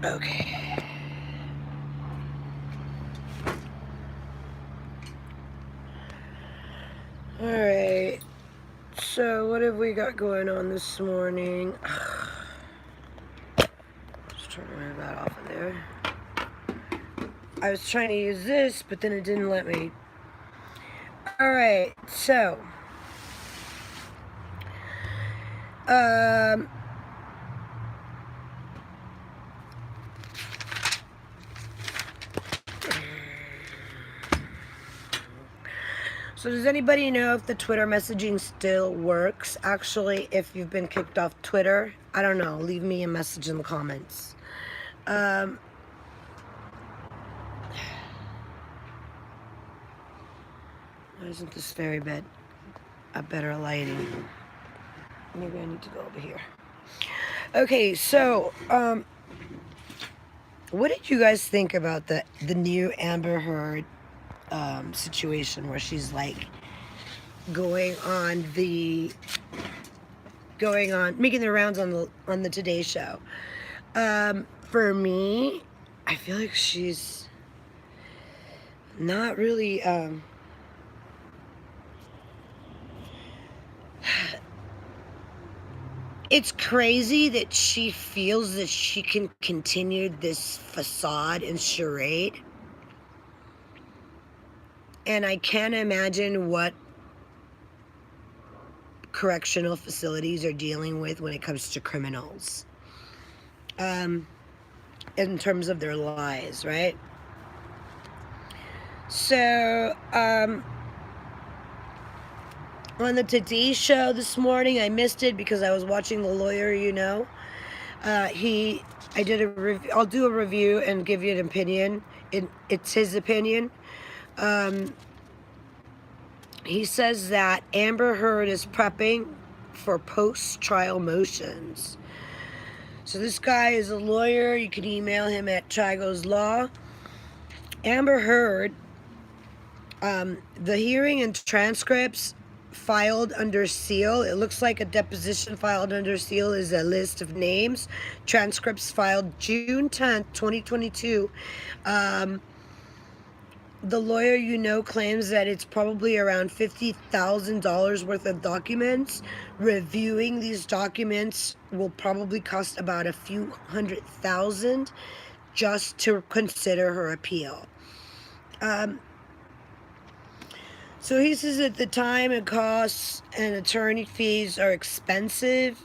Okay. Alright. So, what have we got going on this morning? Just turn that off of there. I was trying to use this, but then it didn't let me. Alright, so. So does anybody know if the Twitter messaging still works? Actually, if you've been kicked off Twitter, I don't know. Leave me a message in the comments. Why isn't this very bad? A better lighting. Maybe I need to go over here. Okay, so what did you guys think about the new Amber Heard situation where she's like making the rounds on the Today Show? For me, I feel like she's not really it's crazy that she feels that she can continue this facade and charade. And I can't imagine what correctional facilities are dealing with when it comes to criminals. In terms of their lies, right? So, on the Today Show this morning, I missed it because I was watching The Lawyer, you know. I did a review. I'll do a review and give you an opinion. It's his opinion. He says that Amber Heard is prepping for post-trial motions. So this guy is a lawyer. You can email him at Chigo's Law. Amber Heard, the hearing and transcripts filed under seal. It looks like a deposition filed under seal is a list of names. Transcripts filed June 10th, 2022. The lawyer you know claims that it's probably around $50,000 worth of documents. Reviewing these documents will probably cost about a few $100,000 just to consider her appeal. So he says at the time and costs and attorney fees are expensive.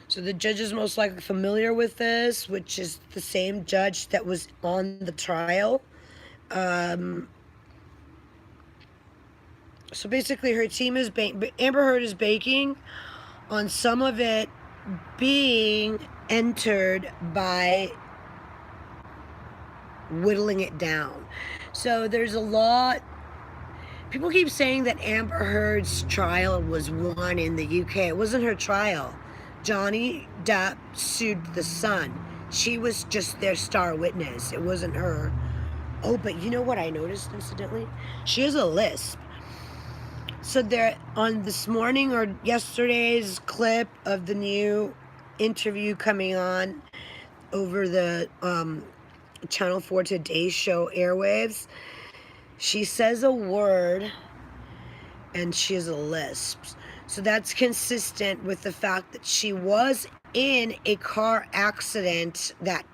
So the judge is most likely familiar with this, which is the same judge that was on the trial. So basically her team is Amber Heard is banking on some of it being entered by whittling it down. So there's a lot. People keep saying that Amber Heard's trial was won in the UK. It wasn't her trial. Johnny Depp sued the Sun. She was just their star witness. It wasn't her. Oh, but you know what I noticed incidentally? She has a lisp. So there, on this morning or yesterday's clip of the new interview coming on over the Channel 4 Today Show airwaves, she says a word and she has a lisp. So that's consistent with the fact that she was in a car accident that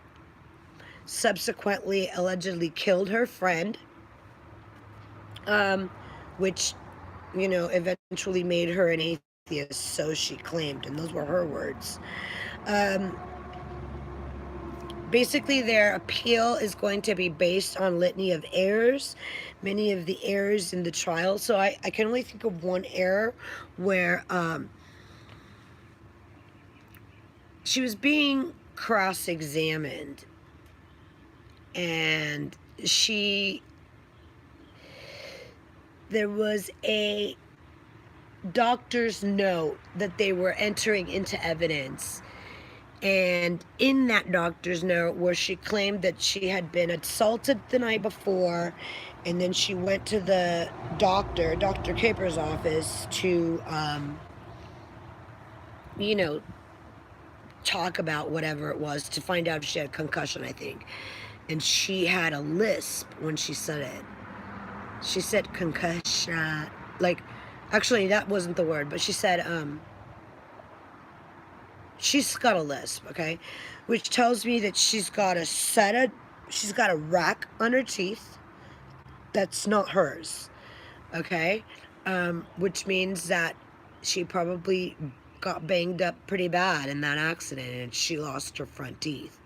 subsequently allegedly killed her friend, which, you know, eventually made her an atheist, so she claimed, and those were her words. Basically, their appeal is going to be based on litany of errors, many of the errors in the trial. So I can only think of one error where she was being cross-examined, and there was a doctor's note that they were entering into evidence. And in that doctor's note where she claimed that she had been assaulted the night before, and then she went to the Dr. Caper's office to, you know, talk about whatever it was to find out if she had concussion, I think. And she had a lisp when she said it. She said concussion. Like, actually, that wasn't the word, but she said, she's got a lisp, okay? Which tells me that she's got a rack on her teeth that's not hers, okay? Which means that she probably got banged up pretty bad in that accident and she lost her front teeth.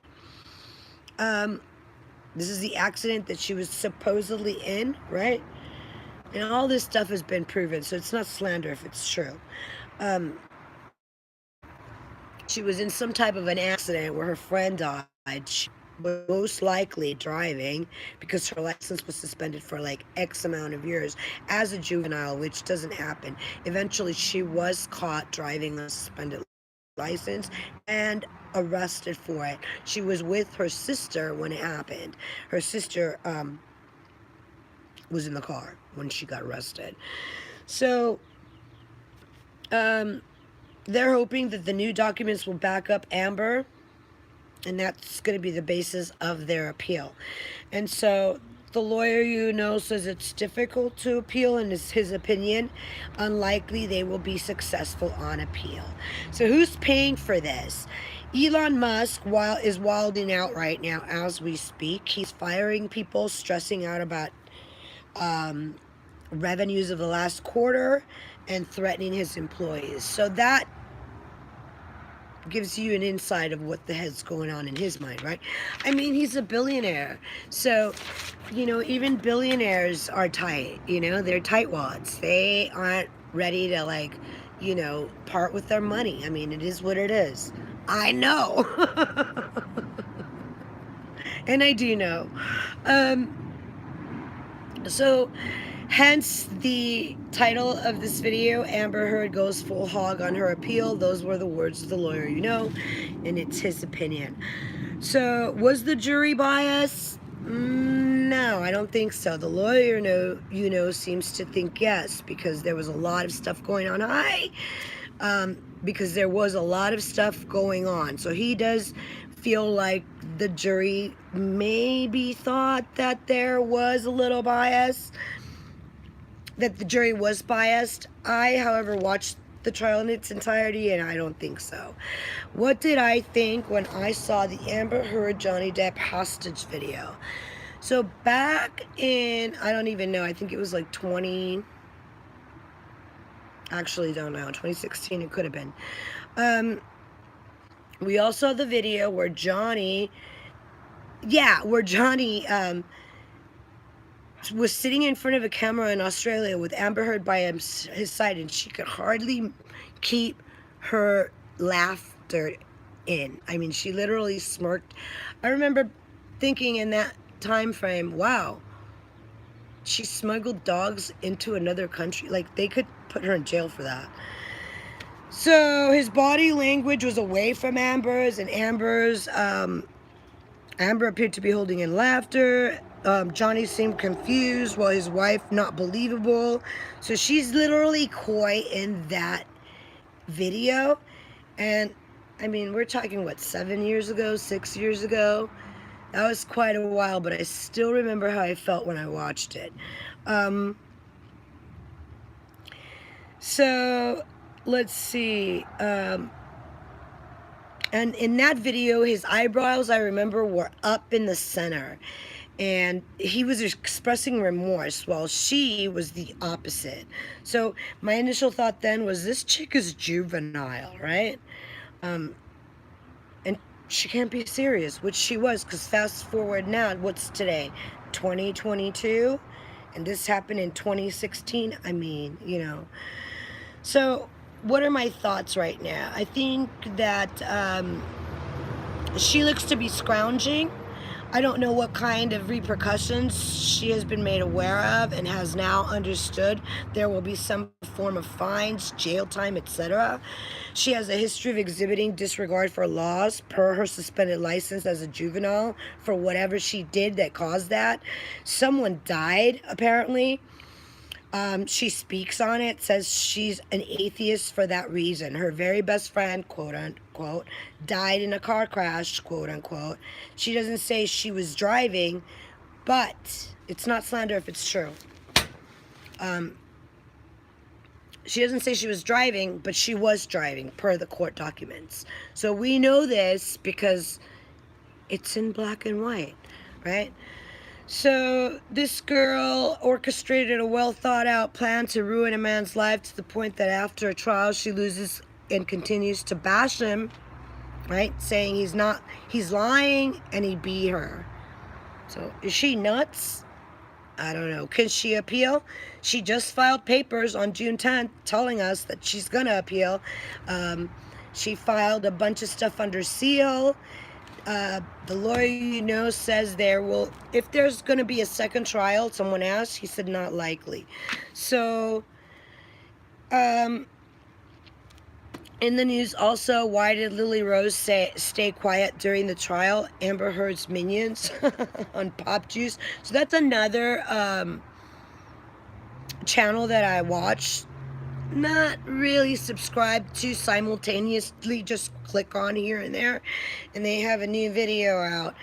This is the accident that she was supposedly in, right? And all this stuff has been proven, so it's not slander if it's true. She was in some type of an accident where her friend died. She was most likely driving because her license was suspended for like X amount of years as a juvenile, which doesn't happen. Eventually, she was caught driving a suspended license and arrested for it. She was with her sister when it happened. Her sister was in the car when she got arrested. So they're hoping that the new documents will back up Amber, and that's going to be the basis of their appeal. And so the lawyer says it's difficult to appeal, and it's his opinion unlikely they will be successful on appeal. So who's paying for this? Elon Musk is wilding out right now as we speak. He's firing people, stressing out about revenues of the last quarter, and threatening his employees. So that gives you an insight of what the heck's going on in his mind, right? I mean, he's a billionaire. So, even billionaires are tight, they're tightwads. They aren't ready to part with their money. I mean, it is what it is. I know. And I do know. So hence the title of this video, Amber Heard goes full hog on her appeal. Those were the words of the lawyer, and it's his opinion. So was the jury biased? No, I don't think so. The lawyer, seems to think yes, because there was a lot of stuff going on. Because there was a lot of stuff going on. So he does feel like the jury maybe thought that there was a little bias, that the jury was biased. I, however, watched the trial in its entirety, and I don't think so. What did I think when I saw the Amber Heard Johnny Depp hostage video? So back in, I don't even know, I think it was like 2016 it could have been. We all saw the video where Johnny was sitting in front of a camera in Australia with Amber Heard by his side, and she could hardly keep her laughter in. I mean, she literally smirked. I remember thinking in that time frame, wow, she smuggled dogs into another country. Like, they could put her in jail for that. So his body language was away from Amber's, and Amber appeared to be holding in laughter. Johnny seemed confused, while his wife not believable. So she's literally coy in that video. And I mean, we're talking, 7 years ago, 6 years ago? That was quite a while, but I still remember how I felt when I watched it. So let's see. And in that video, his eyebrows, I remember, were up in the center. And he was expressing remorse, while she was the opposite. So my initial thought then was, this chick is juvenile, right? And she can't be serious, which she was, because fast forward now, what's today? 2022? And this happened in 2016? I mean, So what are my thoughts right now? I think that she looks to be scrounging. I don't know what kind of repercussions she has been made aware of and has now understood there will be some form of fines, jail time, etc. She has a history of exhibiting disregard for laws per her suspended license as a juvenile for whatever she did that caused that. Someone died, apparently. She speaks on it, says she's an atheist for that reason. Her very best friend, quote unquote, died in a car crash, quote unquote. She doesn't say she was driving, but it's not slander if it's true. She doesn't say she was driving, but she was driving per the court documents. So we know this because it's in black and white, right? So this girl orchestrated a well thought out plan to ruin a man's life to the point that after a trial she loses and continues to bash him, right? Saying he's lying and he beat her. So is she nuts? I don't know. Can she appeal? She just filed papers on June 10th telling us that she's gonna appeal. She filed a bunch of stuff under seal. The lawyer, says if there's going to be a second trial, someone asked, he said not likely. So, in the news also, why did Lily Rose stay quiet during the trial? Amber Heard's minions on Pop Juice. So that's another channel that I watch. Not really subscribed to simultaneously, just click on here and there, and they have a new video out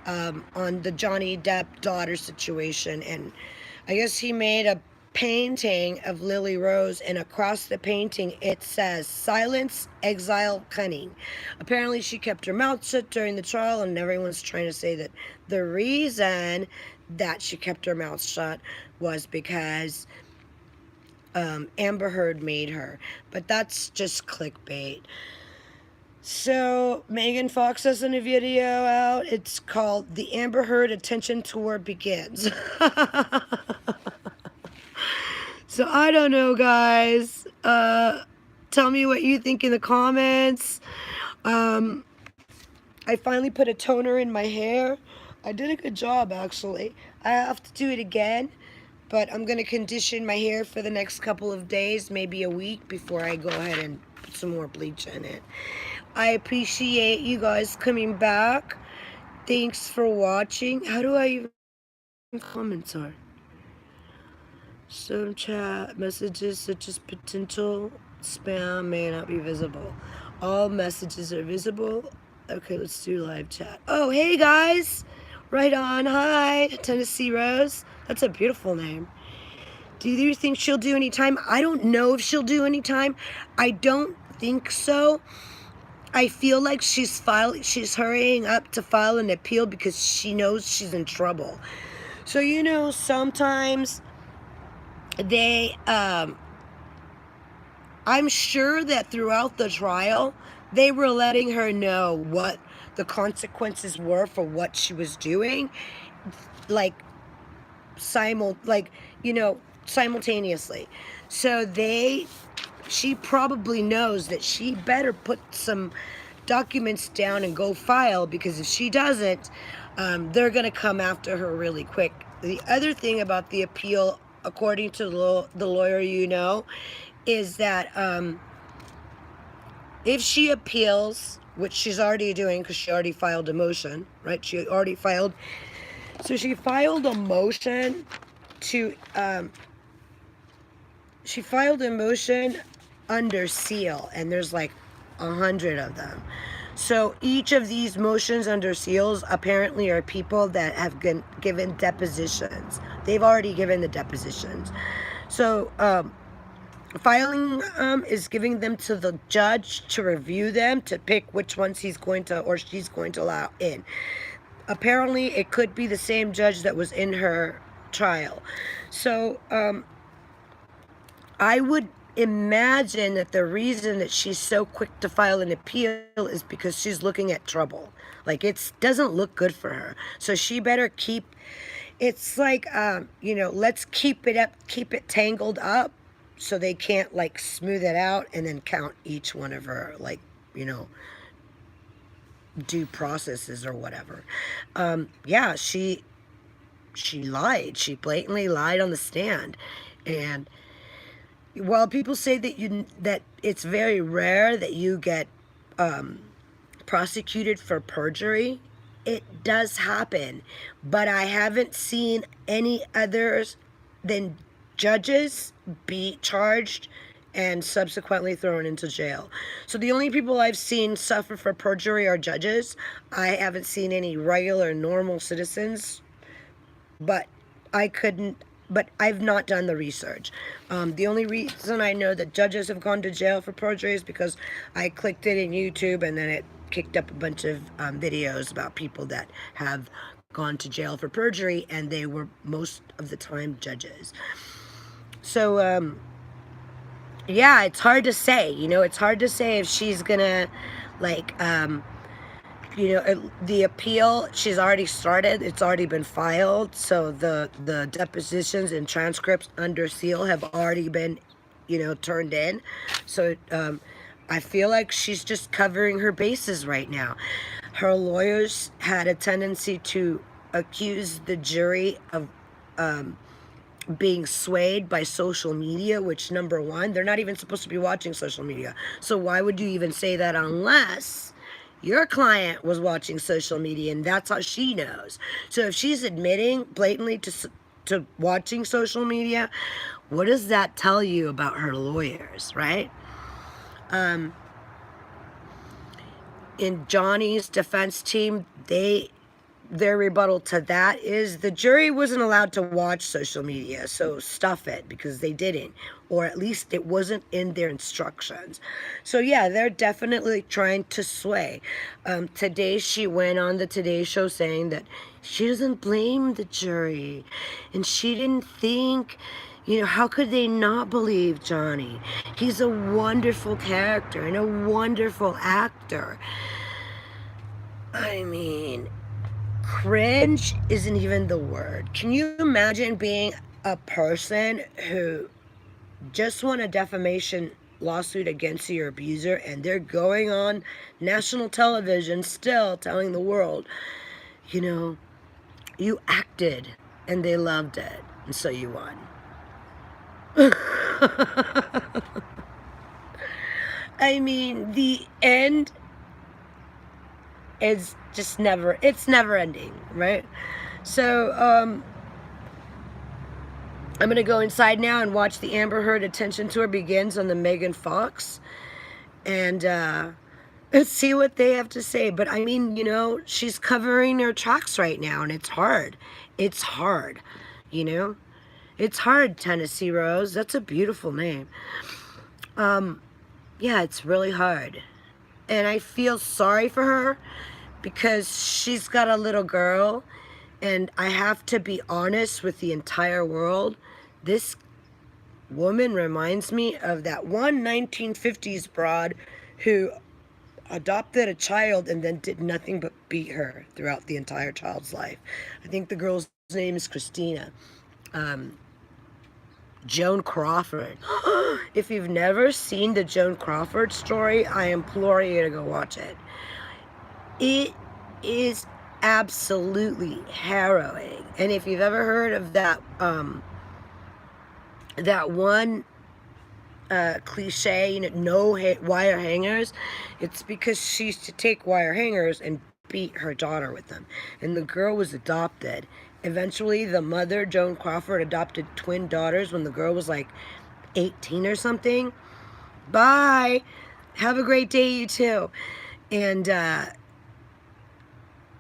on the Johnny Depp daughter situation, and I guess he made a painting of Lily Rose, and across the painting it says silence, exile, cunning. Apparently she kept her mouth shut during the trial, and everyone's trying to say that the reason that she kept her mouth shut was because Amber Heard made her, but that's just clickbait. So Megan Fox has a new video out. It's called "The Amber Heard Attention Tour Begins." So I don't know, guys. Tell me what you think in the comments. I finally put a toner in my hair. I did a good job, actually. I have to do it again. But I'm going to condition my hair for the next couple of days, maybe a week, before I go ahead and put some more bleach in it. I appreciate you guys coming back. Thanks for watching. How do I even comments are? Some chat messages such as potential spam may not be visible. All messages are visible. Okay, let's do live chat. Oh, hey guys. Right on. Hi, Tennessee Rose. That's a beautiful name. Do you think she'll do any time? I don't know if she'll do any time. I don't think so. I feel like she's hurrying up to file an appeal because she knows she's in trouble. So, sometimes they, I'm sure that throughout the trial, they were letting her know what the consequences were for what she was doing, simultaneously. So she probably knows that she better put some documents down and go file, because if she doesn't, they're going to come after her really quick. The other thing about the appeal, according to the lawyer, is that if she appeals, which she's already doing because she already filed a motion, right? She filed a motion to, she filed a motion under seal, and there's like 100 of them. So each of these motions under seals apparently are people that have been given depositions. They've already given the depositions. So filing is giving them to the judge to review them, to pick which ones he's going to or she's going to allow in. Apparently it could be the same judge that was in her trial. So I would imagine that the reason that she's so quick to file an appeal is because she's looking at trouble. Like, it doesn't look good for her. So she better keep, it's like, let's keep it tangled up so they can't, like, smooth it out and then count each one of her, like, due processes or whatever. Yeah, she lied. She blatantly lied on the stand. And while people say that it's very rare that you get prosecuted for perjury, it does happen. But I haven't seen any others than judges be charged and subsequently thrown into jail. So the only people I've seen suffer for perjury are judges. I haven't seen any regular, normal citizens, but I've not done the research. The only reason I know that judges have gone to jail for perjury is because I clicked it in YouTube and then it kicked up a bunch of videos about people that have gone to jail for perjury, and they were most of the time judges. So, yeah, it's hard to say, it's hard to say if she's gonna, like, the appeal, she's already started, it's already been filed, so the depositions and transcripts under seal have already been, turned in. So, I feel like she's just covering her bases right now. Her lawyers had a tendency to accuse the jury of, being swayed by social media, which, number one, they're not even supposed to be watching social media. So why would you even say that unless your client was watching social media and that's how she knows? So if she's admitting blatantly to watching social media, what does that tell you about her lawyers, right? In Johnny's defense team, their rebuttal to that is the jury wasn't allowed to watch social media, so stuff it, because they didn't, or at least it wasn't in their instructions. So yeah, they're definitely trying to sway. Today she went on the Today Show saying that she doesn't blame the jury, and she didn't think, how could they not believe Johnny? He's a wonderful character and a wonderful actor. I mean, cringe isn't even the word. Can you imagine being a person who just won a defamation lawsuit against your abuser, and they're going on national television still telling the world, you acted and they loved it, and so you won. I mean, the end is just it's never ending, right? So, I'm gonna go inside now and watch the Amber Heard attention tour begins on the Megan Fox, and let's see what they have to say. But I mean, she's covering her tracks right now, and it's hard. It's hard, It's hard, Tennessee Rose. That's a beautiful name. Yeah, it's really hard. And I feel sorry for her because she's got a little girl, and I have to be honest with the entire world. This woman reminds me of that one 1950s broad who adopted a child and then did nothing but beat her throughout the entire child's life. I think the girl's name is Christina. Joan Crawford. If you've never seen the Joan Crawford story, I implore you to go watch it. It is absolutely harrowing. And if you've ever heard of that that one cliche, no wire hangers, it's because she used to take wire hangers and beat her daughter with them. And the girl was adopted. Eventually, the mother, Joan Crawford, adopted twin daughters when the girl was like 18 or something. Bye. Have a great day, you too. And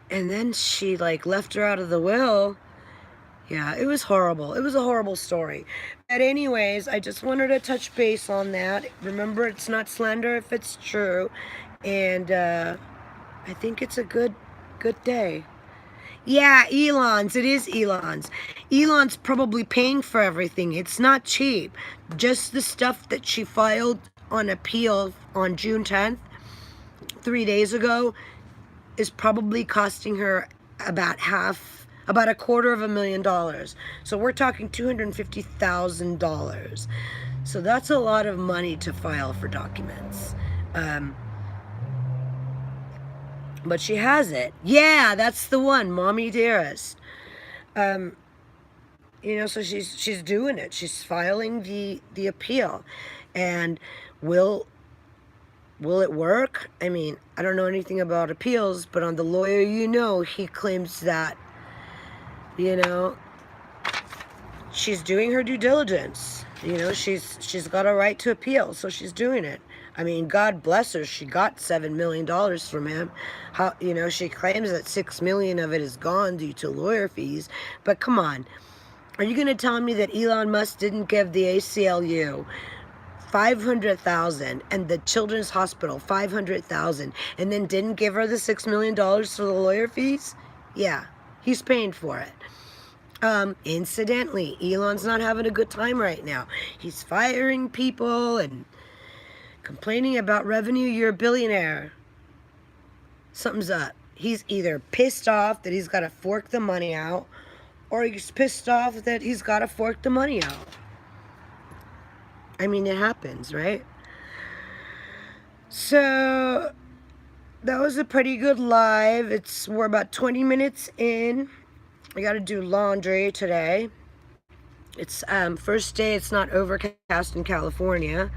then she left her out of the will. Yeah, it was horrible. It was a horrible story. But anyways, I just wanted to touch base on that. Remember, it's not slander if it's true. And I think it's a good day. Yeah, Elon's. It is Elon's. Elon's probably paying for everything. It's not cheap. Just the stuff that she filed on appeal on June 10th, 3 days ago, is probably costing her about $250,000. So we're talking $250,000. So that's a lot of money to file for documents. But she has it. Yeah, that's the one, Mommy Dearest. So she's doing it. She's filing the appeal. And will it work? I mean, I don't know anything about appeals, but on the lawyer, he claims that, she's doing her due diligence. You know, she's got a right to appeal, so she's doing it. I mean, God bless her. She got $7 million from him. How, you know, she claims that $6 million of it is gone due to lawyer fees. But come on, are you going to tell me that Elon Musk didn't give the ACLU $500,000 and the Children's Hospital $500,000 and then didn't give her the $6 million for the lawyer fees? Yeah, he's paying for it. Incidentally, Elon's not having a good time right now. He's firing people and complaining about revenue. You're a billionaire. Something's up. He's either pissed off that he's got to fork the money out, or he's pissed off that he's got to fork the money out. I mean, it happens, right? So that was a pretty good live. We're about 20 minutes in. I got to do laundry today. It's first day it's not overcast in California,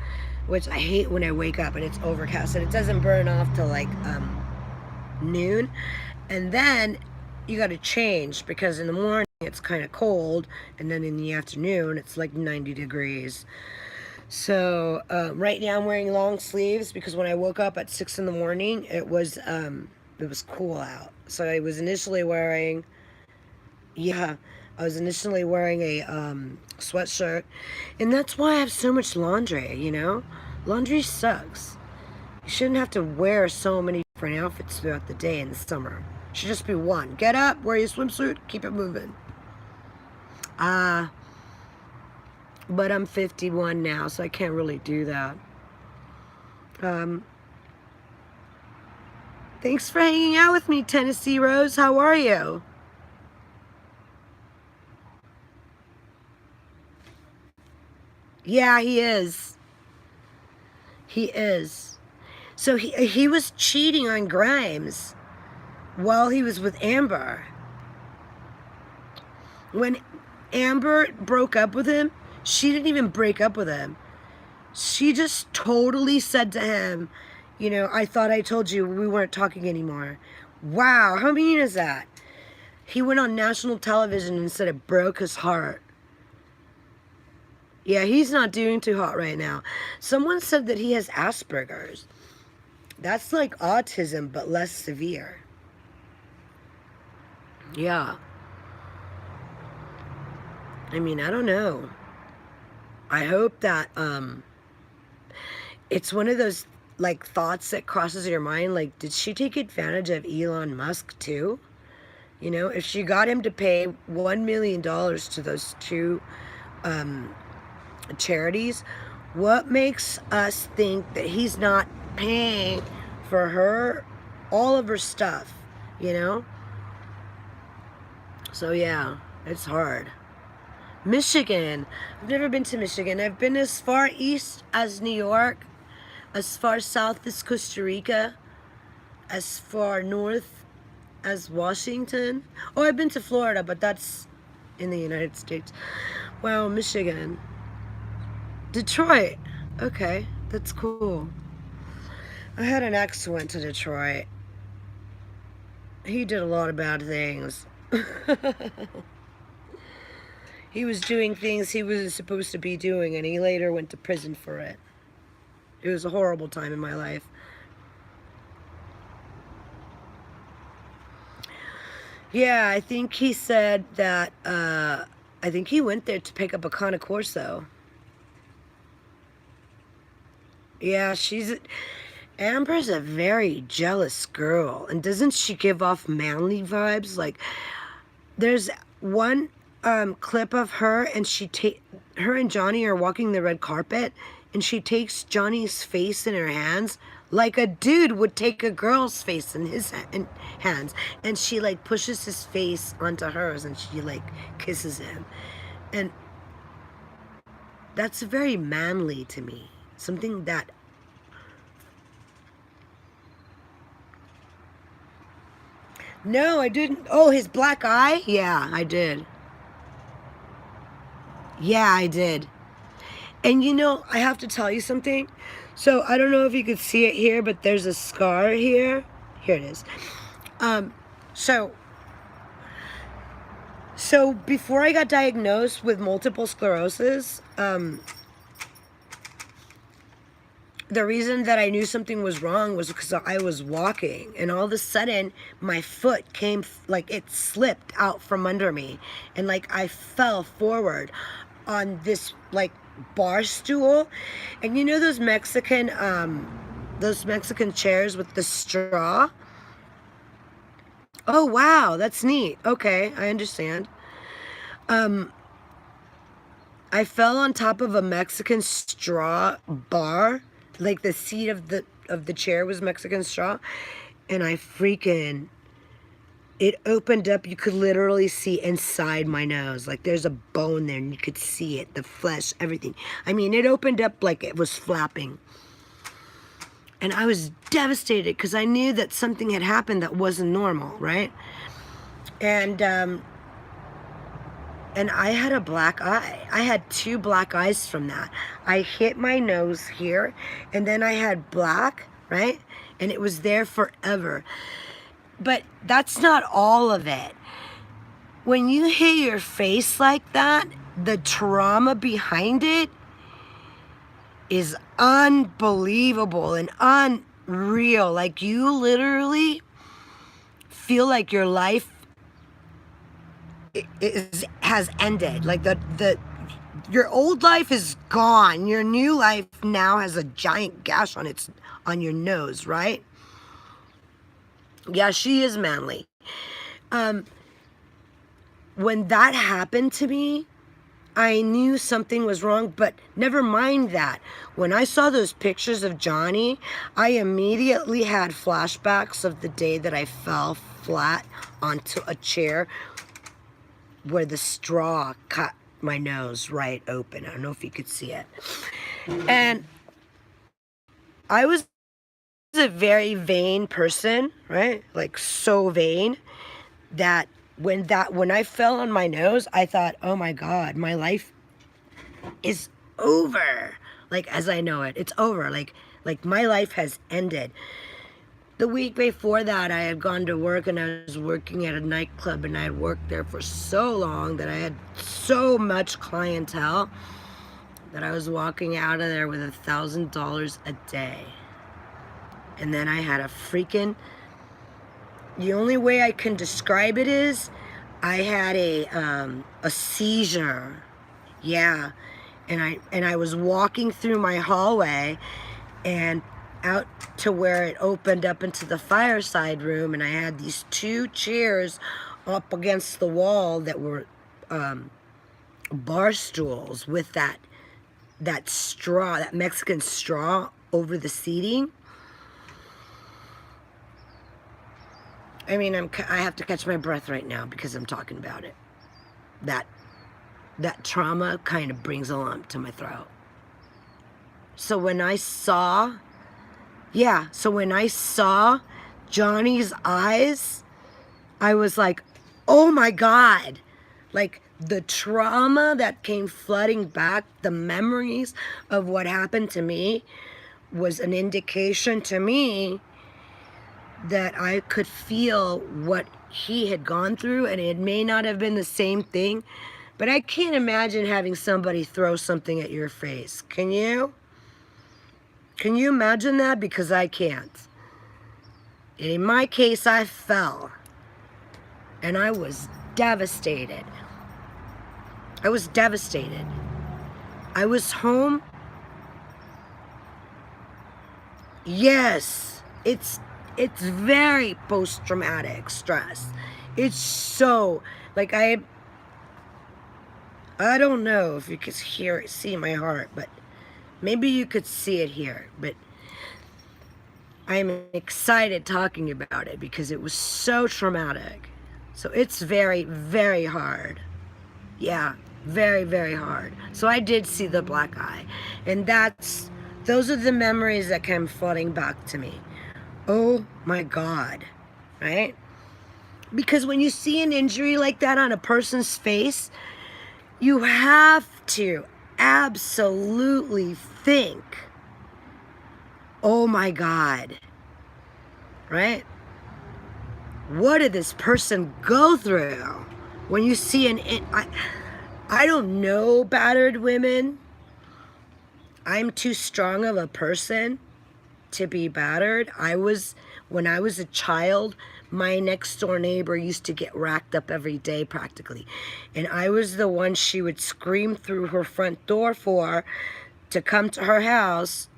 which I hate when I wake up and it's overcast and it doesn't burn off till like noon. And then you got to change because in the morning it's kind of cold, and then in the afternoon it's like 90 degrees. So right now I'm wearing long sleeves because when I woke up at 6 in the morning it was cool out. So I was initially wearing a sweatshirt, and that's why I have so much laundry, you know? Laundry sucks. You shouldn't have to wear so many different outfits throughout the day in the summer. It should just be one. Get up, wear your swimsuit, keep it moving. But I'm 51 now, so I can't really do that. Thanks for hanging out with me, Tennessee Rose. How are you? Yeah, he is. He is. So he was cheating on Grimes while he was with Amber. When Amber broke up with him, she didn't even break up with him. She just totally said to him, you know, I thought I told you we weren't talking anymore. Wow, how mean is that? He went on national television and said it broke his heart. Yeah, he's not doing too hot right now. Someone said that he has Asperger's. That's like autism, but less severe. Yeah. I mean, I don't know. I hope that it's one of those like thoughts that crosses your mind, like, did she take advantage of Elon Musk too? You know, if she got him to pay $1 million to those two charities, what makes us think that he's not paying for her, all of her stuff, you know? So yeah, it's hard. Michigan. I've never been to Michigan. I've been as far east as New York, as far south as Costa Rica, as far north as Washington. Oh, I've been to Florida, but that's in the United States. Wow, Michigan. Detroit. Okay, that's cool. I had an ex who went to Detroit. He did a lot of bad things. He was doing things he wasn't supposed to be doing, and he later went to prison for it. It was a horrible time in my life. Yeah, I think he said that, I think he went there to pick up a Cane Corso. Yeah, Amber's a very jealous girl, and doesn't she give off manly vibes? Like, there's one clip of her, and her and Johnny are walking the red carpet, and she takes Johnny's face in her hands like a dude would take a girl's face in his hands, and she like pushes his face onto hers, and she like kisses him, and that's very manly to me. Something that no, I didn't. Oh, his black eye? Yeah, I did. Yeah, I did. And you know, I have to tell you something. So I don't know if you could see it here, but there's a scar here. Here it is. So So before I got diagnosed with multiple sclerosis, the reason that I knew something was wrong was because I was walking, and all of a sudden my foot came, like it slipped out from under me, and like I fell forward on this like bar stool. And you know those Mexican chairs with the straw? Oh wow, that's neat. Okay, I understand. I fell on top of a Mexican straw bar. Like the seat of the chair was Mexican straw, and I freaking, it opened up. You could literally see inside my nose. Like there's a bone there and you could see it, the flesh, everything. I mean, it opened up like it was flapping. And I was devastated because I knew that something had happened that wasn't normal, right? And I had a black eye. I had 2 black eyes from that. I hit my nose here, and then I had black, right? And it was there forever. But that's not all of it. When you hit your face like that, the trauma behind it is unbelievable and unreal. Like you literally feel like your life has ended. Like your old life is gone. Your new life now has a giant gash on your nose, right? Yeah, she is manly. When that happened to me, I knew something was wrong, but never mind that. When I saw those pictures of Johnny, I immediately had flashbacks of the day that I fell flat onto a chair where the straw cut my nose right open. I don't know if you could see it. And I was a very vain person, right? Like so vain that when I fell on my nose, I thought, oh my God, my life is over. Like as I know it, it's over. Like my life has ended. The week before that, I had gone to work, and I was working at a nightclub, and I had worked there for so long that I had so much clientele that I was walking out of there with $1,000 a day. And then I had a freaking, the only way I can describe it is I had a seizure. Yeah. And I was walking through my hallway and out to where it opened up into the fireside room, and I had these 2 chairs up against the wall that were bar stools with that straw, that Mexican straw over the seating. I mean, I have to catch my breath right now because I'm talking about it. That trauma kind of brings a lump to my throat. So when I saw Johnny's eyes, I was like, oh my God. Like the trauma that came flooding back, the memories of what happened to me was an indication to me that I could feel what he had gone through, and it may not have been the same thing, but I can't imagine having somebody throw something at your face. Can you? Can you imagine that? Because I can't. In my case, I fell, and I was devastated. I was devastated. I was home. Yes, it's very post-traumatic stress. It's so, like I don't know if you could see my heart, but maybe you could see it here. But I'm excited talking about it because it was so traumatic. So it's very, very hard. Yeah, very, very hard. So I did see the black eye, and those are the memories that came flooding back to me. Oh my God, right? Because when you see an injury like that on a person's face, you have to absolutely think, oh my God, right? What did this person go through, when you see I don't know battered women. I'm too strong of a person to be battered. When I was a child, my next door neighbor used to get racked up every day practically. And I was the one she would scream through her front door for to come to her house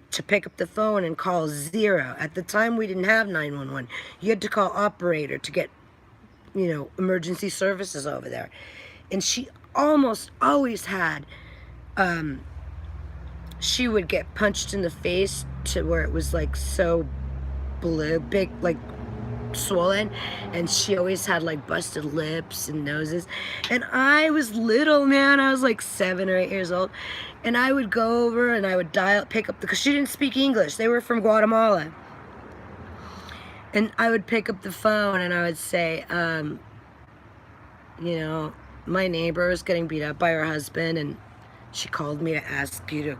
to pick up the phone and call 0. At the time, we didn't have 911. You had to call operator to get, emergency services over there. And she almost always had, she would get punched in the face to where it was like so blue, big, like swollen, and she always had like busted lips and noses. And I was little, man. I was like 7 or 8 years old, and I would go over and I would pick up because she didn't speak English. They were from Guatemala, and I would pick up the phone and I would say, my neighbor is getting beat up by her husband, and she called me to ask you to,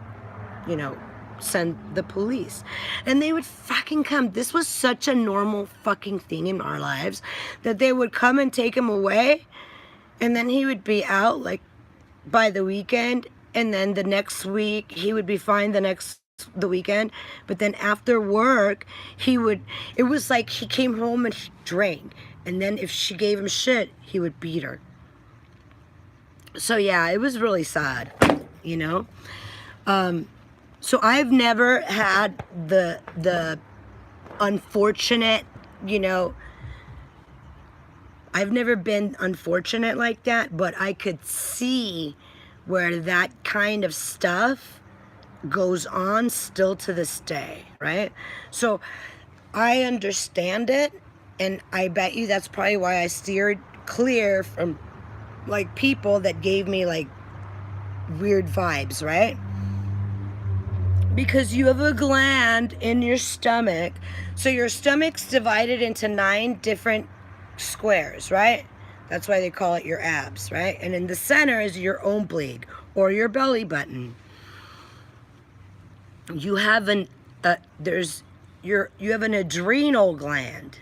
send the police. And they would fucking come. This was such a normal fucking thing in our lives that they would come and take him away, and then he would be out like by the weekend, and then the next week he would be fine the weekend, but then after work it was like he came home and he drank, and then if she gave him shit, he would beat her. So yeah, it was really sad, So I've never had the unfortunate, I've never been unfortunate like that, but I could see where that kind of stuff goes on still to this day, right? So I understand it, and I bet you that's probably why I steered clear from like people that gave me like weird vibes, right? Because you have a gland in your stomach. So your stomach's divided into 9 different squares, right? That's why they call it your abs, right? And in the center is your oblique or your belly button. You have an adrenal gland.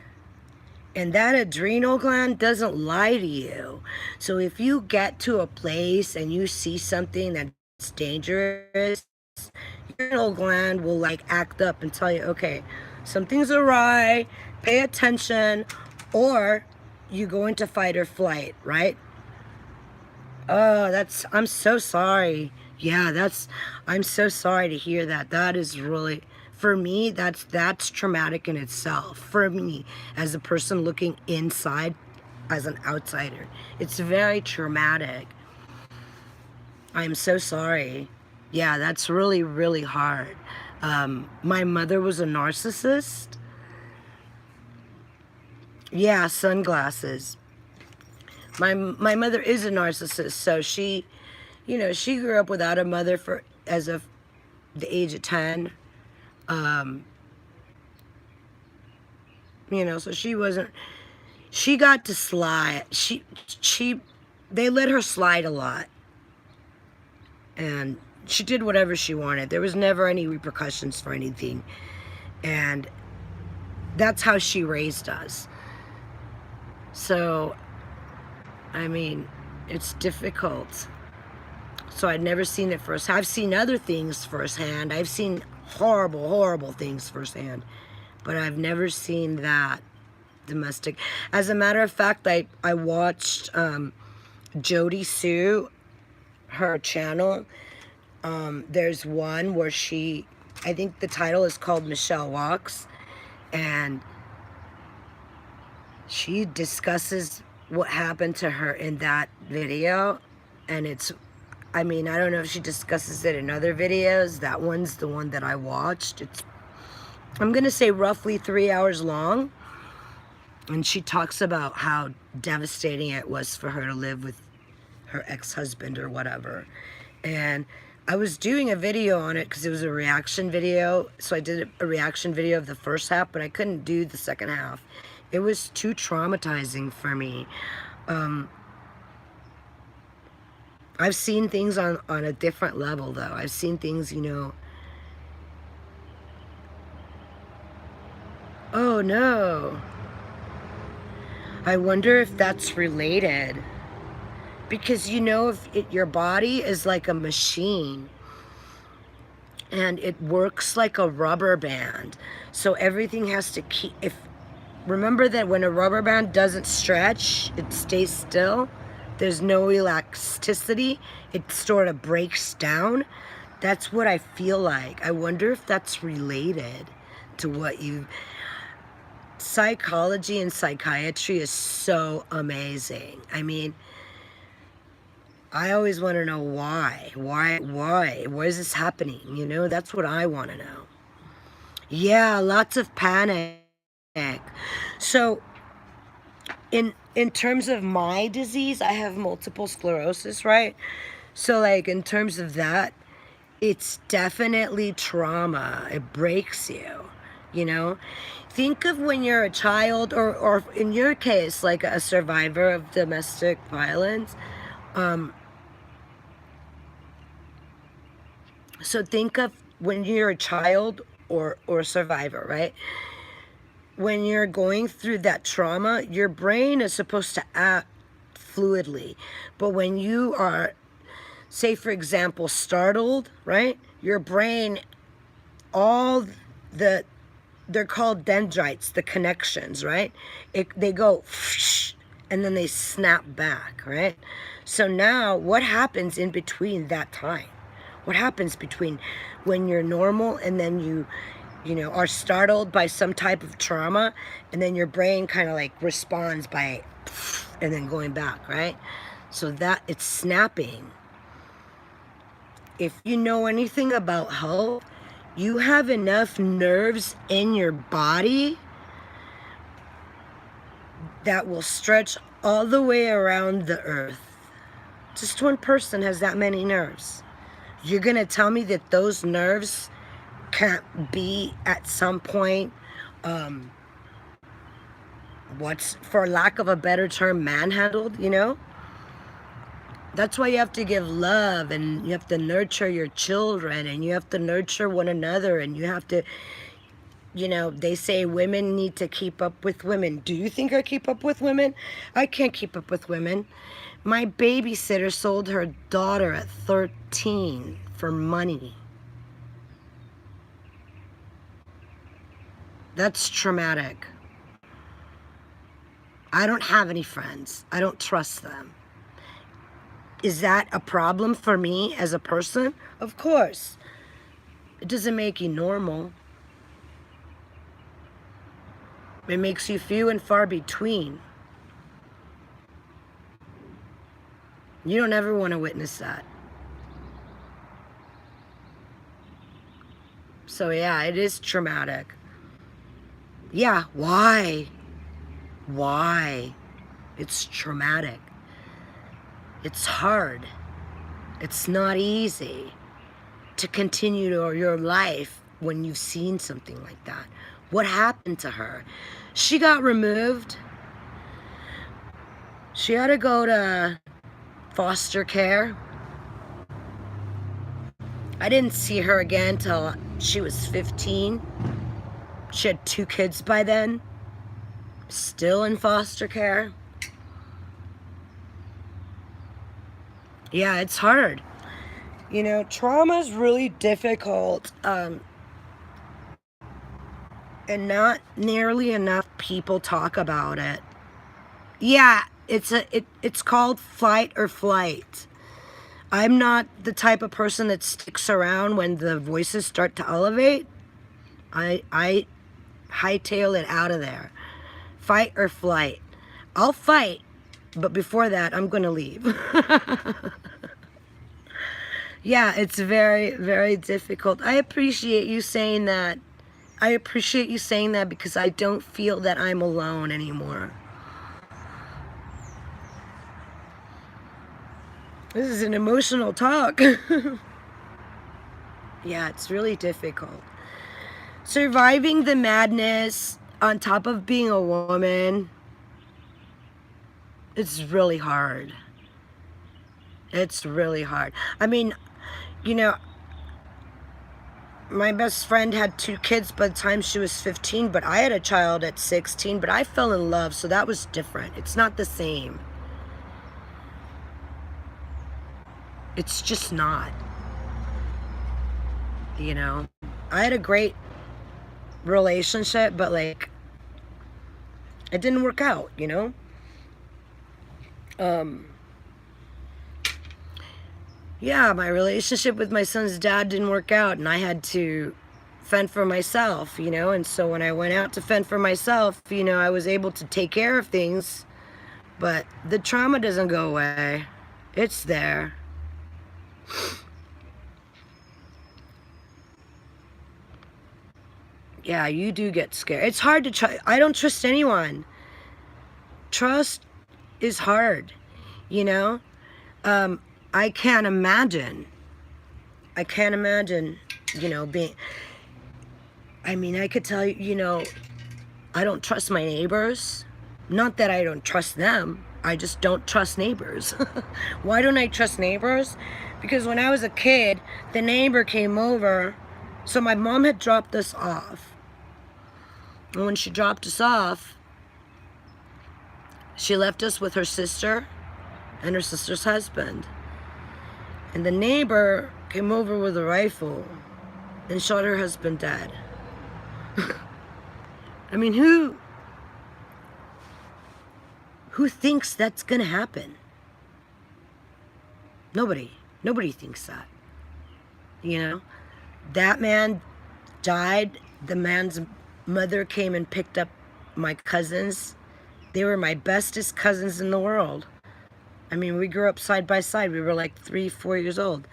And that adrenal gland doesn't lie to you. So if you get to a place and you see something that's dangerous, your adrenal gland will like act up and tell you, okay, something's awry, pay attention, or you go into fight or flight, right? Oh, I'm so sorry. Yeah, I'm so sorry to hear that. That is really, for me, that's traumatic in itself. For me, as a person looking inside, as an outsider, it's very traumatic. I'm so sorry. Yeah, that's really, really hard. My mother was a narcissist. Yeah, sunglasses. My mother is a narcissist, so she grew up without a mother as of the age of 10. So she got to slide. They let her slide a lot. And she did whatever she wanted. There was never any repercussions for anything. And that's how she raised us. So, I mean, it's difficult. So I'd never seen it firsthand. I've seen other things firsthand. I've seen horrible, horrible things firsthand. But I've never seen that domestic. As a matter of fact, I watched Jody Sue, her channel. There's one where I think the title is called Michelle Walks, and she discusses what happened to her in that video. And I don't know if she discusses it in other videos. That one's the one that I watched. I'm gonna say roughly 3 hours long, and she talks about how devastating it was for her to live with her ex-husband or whatever. And I was doing a video on it because it was a reaction video, so I did a reaction video of the first half, but I couldn't do the second half. It was too traumatizing for me. I've seen things on a different level, though. I've seen things, oh no. I wonder if that's related. Because your body is like a machine, and it works like a rubber band. So everything has to remember that when a rubber band doesn't stretch, it stays still. There's no elasticity. It sort of breaks down. That's what I feel like. I wonder if that's related to what psychology and psychiatry is so amazing. I mean, I always want to know why is this happening? That's what I want to know. Yeah, lots of panic. So in terms of my disease, I have multiple sclerosis, right? So like in terms of that, it's definitely trauma. It breaks you. Think of when you're a child, or in your case, like a survivor of domestic violence. So think of when you're a child or a survivor, right? When you're going through that trauma, your brain is supposed to act fluidly. But when you are, say for example, startled, right? Your brain, they're called dendrites, the connections, right? They go, and then they snap back, right? So now what happens in between that time? What happens between when you're normal and then you are startled by some type of trauma, and then your brain kind of like responds by and then going back, right? So that it's snapping. If you know anything about health, you have enough nerves in your body that will stretch all the way around the earth. Just one person has that many nerves. You're going to tell me that those nerves can't be at some point, for lack of a better term, manhandled, That's why you have to give love, and you have to nurture your children, and you have to nurture one another, and you have to, they say women need to keep up with women. Do you think I keep up with women? I can't keep up with women. My babysitter sold her daughter at 13 for money. That's traumatic. I don't have any friends. I don't trust them. Is that a problem for me as a person? Of course. It doesn't make you normal. It makes you few and far between. You don't ever want to witness that. So yeah, it is traumatic. Yeah, why? Why? It's traumatic. It's hard. It's not easy to continue your life when you've seen something like that. What happened to her? She got removed. She had to go to foster care. I didn't see her again till she was 15. She had 2 kids by then. Still in foster care. Yeah, it's hard. Trauma is really difficult. And not nearly enough people talk about it. Yeah, it's called fight or flight. I'm not the type of person that sticks around when the voices start to elevate. I hightail it out of there. Fight or flight. I'll fight, but before that, I'm going to leave. Yeah, it's very, very difficult. I appreciate you saying that. I appreciate you saying that because I don't feel that I'm alone anymore. This is an emotional talk. Yeah, it's really difficult. Surviving the madness on top of being a woman, it's really hard. It's really hard. I mean, my best friend had 2 kids by the time she was 15, but I had a child at 16, but I fell in love, so that was different. It's not the same. It's just not. You know? I had a great relationship, but like, it didn't work out, you know? Yeah, my relationship with my son's dad didn't work out, and I had to fend for myself, you know? And so when I went out to fend for myself, you know, I was able to take care of things, but the trauma doesn't go away. It's there. Yeah, you do get scared. It's hard to try. I don't trust anyone. Trust is hard, you know? I can't imagine. I can't imagine, you know, being... I mean, I could tell you, you know, I don't trust my neighbors. Not that I don't trust them. I just don't trust neighbors. Why don't I trust neighbors? Because when I was a kid, the neighbor came over. So my mom had dropped us off. And when she dropped us off, she left us with her sister and her sister's husband. And the neighbor came over with a rifle and shot her husband dead. I mean, who thinks that's gonna happen? Nobody thinks that. You know, that man died. The man's mother came and picked up my cousins. They were my bestest cousins in the world. I mean, we grew up side by side. We were like 3, 4 years old.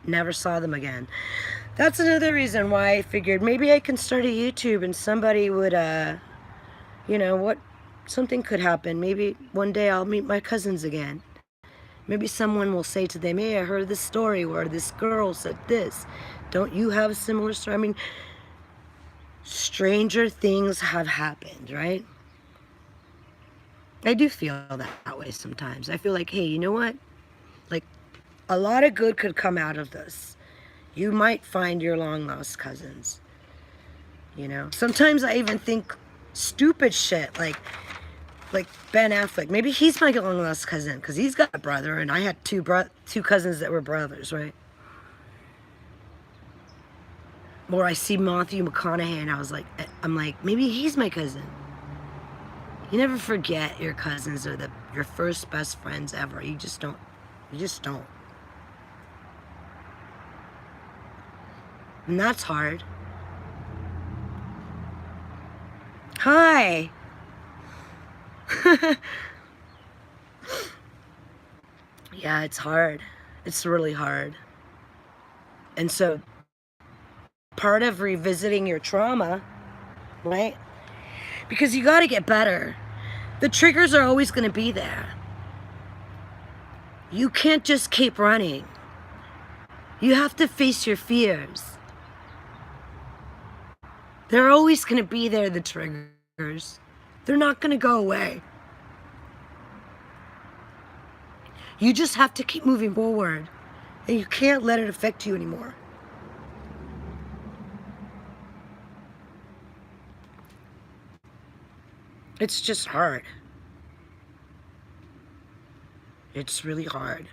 Never saw them again. That's another reason why I figured maybe I can start a YouTube and somebody would, you know, what, something could happen. Maybe one day I'll meet my cousins again. Maybe someone will say to them, hey, I heard this story where this girl said this. Don't you have a similar story? I mean, stranger things have happened, right? I do feel that way sometimes. I feel like, hey, you know what? Like, a lot of good could come out of this. You might find your long-lost cousins. You know? Sometimes I even think stupid shit, like Ben Affleck. Maybe he's my long-lost cousin, because he's got a brother, and I had two cousins that were brothers, right? Or I see Matthew McConaughey, and I'm like, maybe he's my cousin. You never forget your cousins are your first best friends ever. You just don't. You just don't. And that's hard. Hi. Yeah, it's hard. It's really hard. And so part of revisiting your trauma, right? Because you got to get better. The triggers are always going to be there. You can't just keep running. You have to face your fears. They're always going to be there, the triggers. They're not going to go away. You just have to keep moving forward. And you can't let it affect you anymore. It's just hard. It's really hard.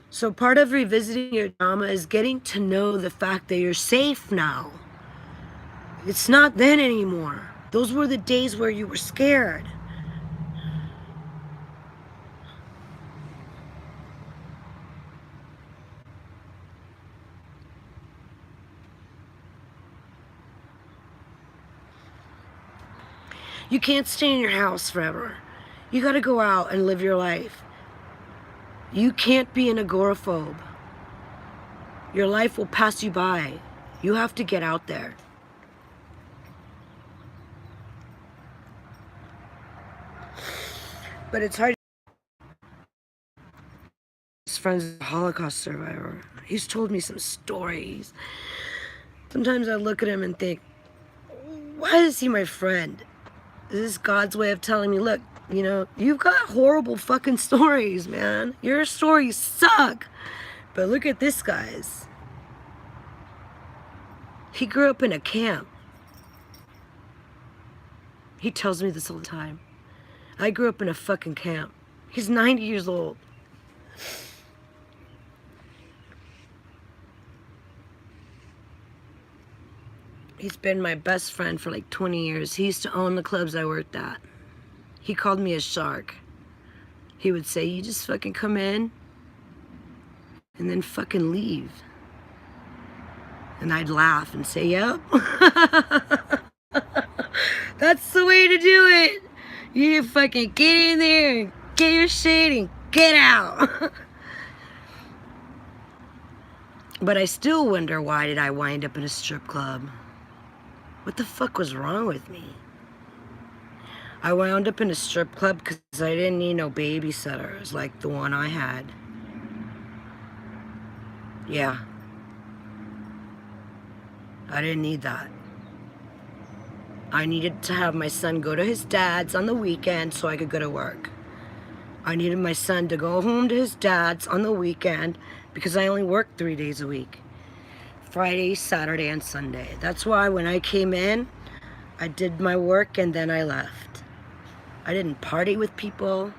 So part of revisiting your trauma is getting to know the fact that you're safe now. It's not then anymore. Those were the days where you were scared. You can't stay in your house forever. You gotta go out and live your life. You can't be an agoraphobe. Your life will pass you by. You have to get out there. But it's hard. His friend's a Holocaust survivor. He's told me some stories. Sometimes I look at him and think, why is he my friend? Is this God's way of telling me, look, you know, you've got horrible fucking stories, man. Your stories suck. But look at this guy's. He grew up in a camp. He tells me this all the time. I grew up in a fucking camp. He's 90 years old. He's been my best friend for like 20 years. He used to own the clubs I worked at. He called me a shark. He would say, you just fucking come in and then fucking leave. And I'd laugh and say, yep. That's the way to do it. You fucking get in there and get your shit and get out. But I still wonder, why did I wind up in a strip club? What the fuck was wrong with me? I wound up in a strip club because I didn't need no babysitters like the one I had. Yeah. I didn't need that. I needed to have my son go to his dad's on the weekend so I could go to work. I needed my son to go home to his dad's on the weekend because I only worked 3 days a week. Friday, Saturday, and Sunday. That's why when I came in, I did my work and then I left. I didn't party with people.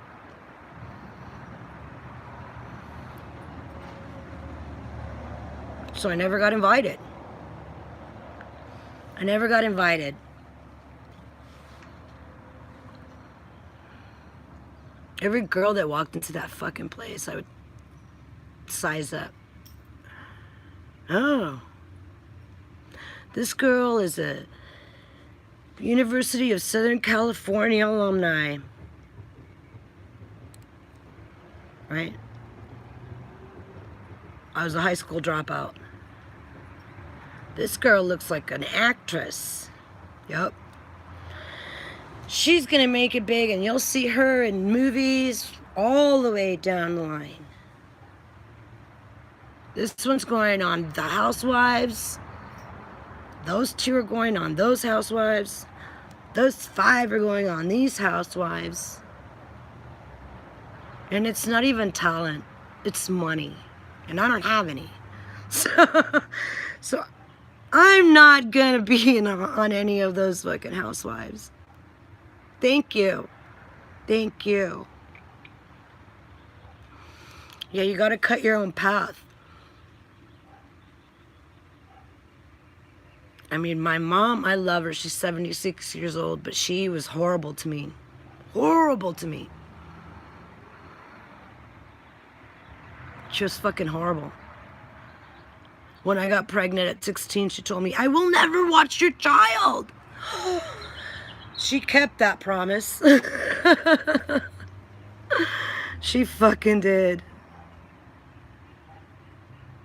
So I never got invited. I never got invited. Every girl that walked into that fucking place, I would size up. Oh. This girl is a University of Southern California alumni. Right? I was a high school dropout. This girl looks like an actress. Yup. She's gonna make it big and you'll see her in movies all the way down the line. This one's going on The Housewives. Those 2 are going on Those Housewives. Those 5 are going on These Housewives. And it's not even talent. It's money. And I don't have any. So I'm not gonna be on any of those fucking housewives. Thank you. Thank you. Yeah, you gotta cut your own path. I mean, my mom, I love her. She's 76 years old, but she was horrible to me. Horrible to me. She was fucking horrible. When I got pregnant at 16, she told me, I will never watch your child. She kept that promise. She fucking did.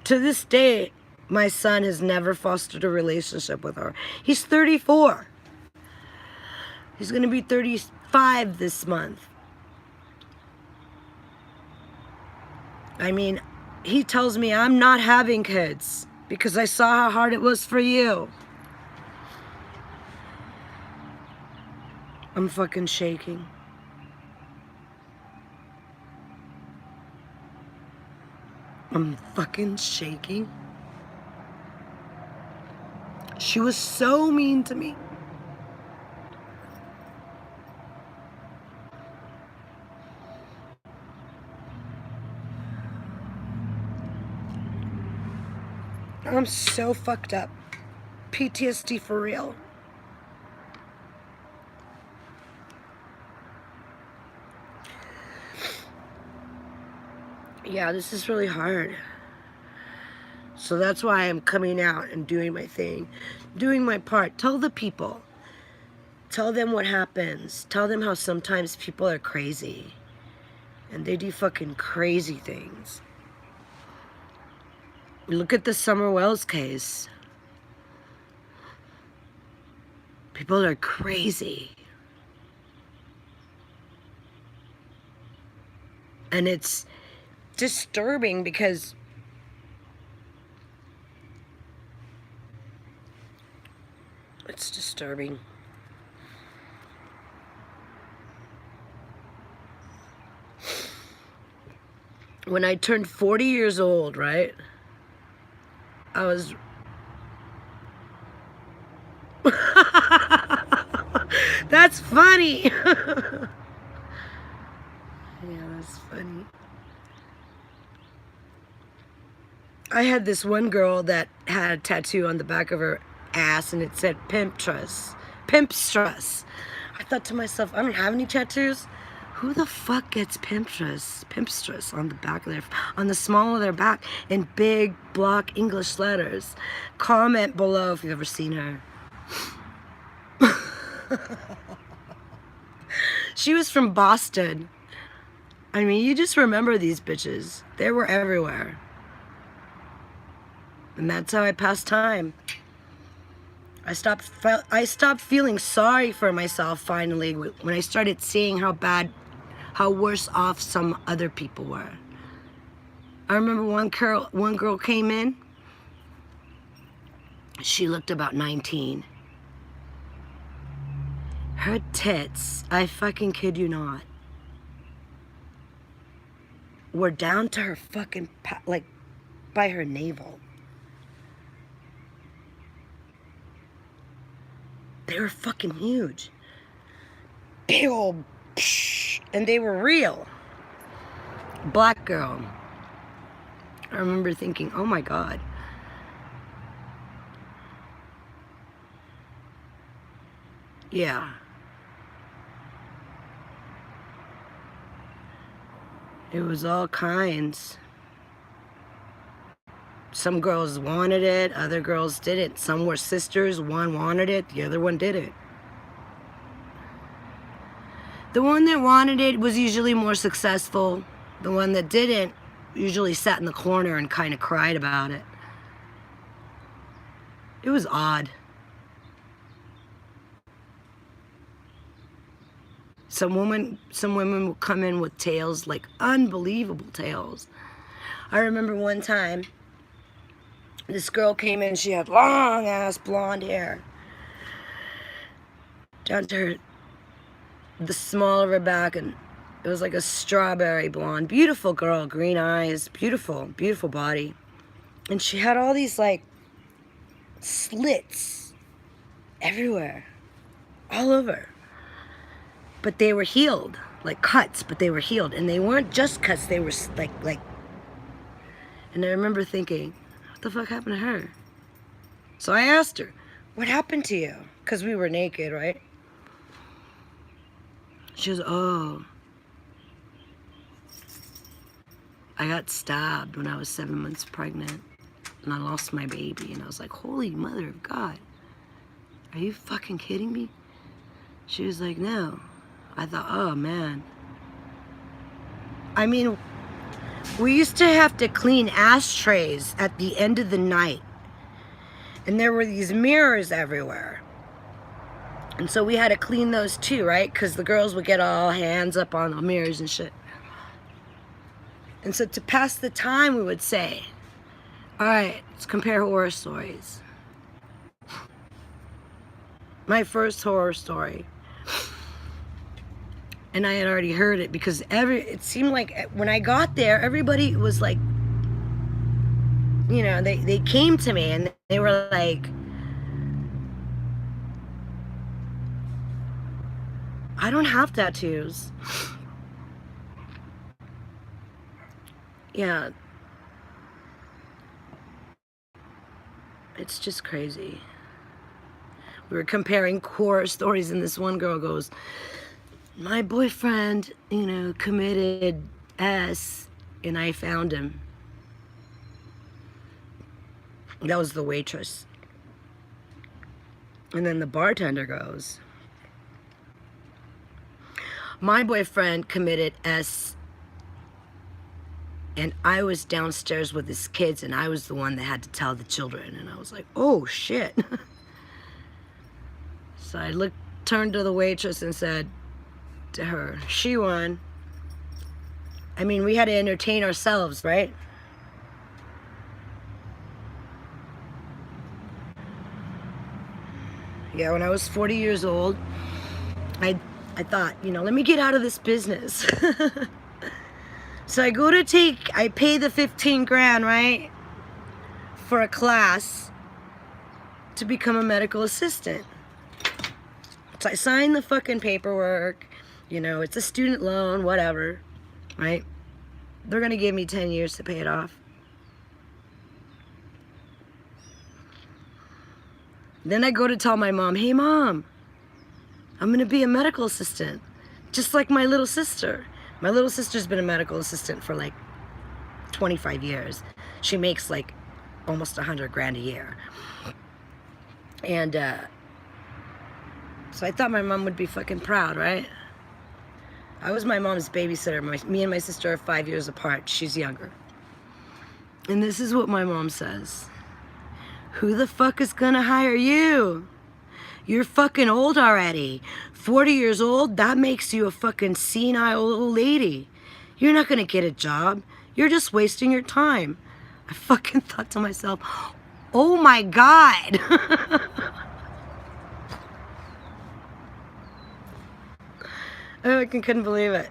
To this day, my son has never fostered a relationship with her. He's 34. He's going to be 35 this month. I mean, he tells me I'm not having kids because I saw how hard it was for you. I'm fucking shaking. I'm fucking shaking. She was so mean to me. I'm so fucked up. PTSD for real. Yeah, this is really hard. So that's why I'm coming out and doing my thing. Doing my part. Tell the people. Tell them what happens. Tell them how sometimes people are crazy. And they do fucking crazy things. Look at the Summer Wells case. People are crazy. And it's disturbing because it's disturbing. When I turned 40 years old, right? I was That's funny. Yeah, that's I had this one girl that had a tattoo on the back of her ass and it said pimpstress. Pimpstress. I thought to myself, I don't have any tattoos. Who the fuck gets pimpstress on the back of their, on the small of their back in big block English letters? Comment below if you've ever seen her. She was from Boston. I mean, you just remember these bitches. They were everywhere. And that's how I passed time. I stopped feeling sorry for myself finally when I started seeing how worse off some other people were. I remember one girl came in. She looked about 19. Her tits, I fucking kid you not, were down to her fucking, like, by her navel. They were fucking huge. Big old, and they were real. Black girl. I remember thinking, oh my God. Yeah. It was all kinds. Some girls wanted it, other girls didn't. Some were sisters, one wanted it, the other one didn't. The one that wanted it was usually more successful. The one that didn't usually sat in the corner and kind of cried about it. It was odd. Some women would come in with tales, like unbelievable tales. I remember one time, this girl came in, she had long ass blonde hair. Down to the small of her back, and it was like a strawberry blonde. Beautiful girl, green eyes, beautiful, beautiful body. And she had all these like slits everywhere, all over. But they were healed, like cuts, but they were healed. And they weren't just cuts, they were like, and I remember thinking, what the fuck happened to her? So I asked her, what happened to you? Because we were naked, right? She was, oh, I got stabbed when I was 7 months pregnant. And I lost my baby. And I was like, holy mother of God. Are you fucking kidding me? She was like, no. I thought, oh man. I mean, we used to have to clean ashtrays at the end of the night. And there were these mirrors everywhere. And so we had to clean those too, right? Because the girls would get all hands up on the mirrors and shit. And so to pass the time, we would say, all right, let's compare horror stories. My first horror story. And I had already heard it because it seemed like when I got there, everybody was like, you know, they came to me and they were like, I don't have tattoos. Yeah. It's just crazy. We were comparing horror stories and this one girl goes, my boyfriend, you know, committed S and I found him. That was the waitress. And then the bartender goes, my boyfriend committed S and I was downstairs with his kids and I was the one that had to tell the children. And I was like, oh shit. So I turned to the waitress and said to her, she won. I mean, we had to entertain ourselves, right? Yeah, when I was 40 years old, I thought, you know, let me get out of this business. So I pay the 15 grand, right? For a class to become a medical assistant. So I signed the fucking paperwork. You know, it's a student loan, whatever, right? They're gonna give me 10 years to pay it off. Then I go to tell my mom, hey mom, I'm going to be a medical assistant, just like my little sister. My little sister's been a medical assistant for like 25 years. She makes like almost 100 grand a year. And so I thought my mom would be fucking proud, right? I was my mom's babysitter. Me and my sister are 5 years apart. She's younger. And this is what my mom says. Who the fuck is gonna hire you? You're fucking old already. 40 years old, that makes you a fucking senile old lady. You're not gonna get a job. You're just wasting your time. I fucking thought to myself, oh my God. I fucking couldn't believe it.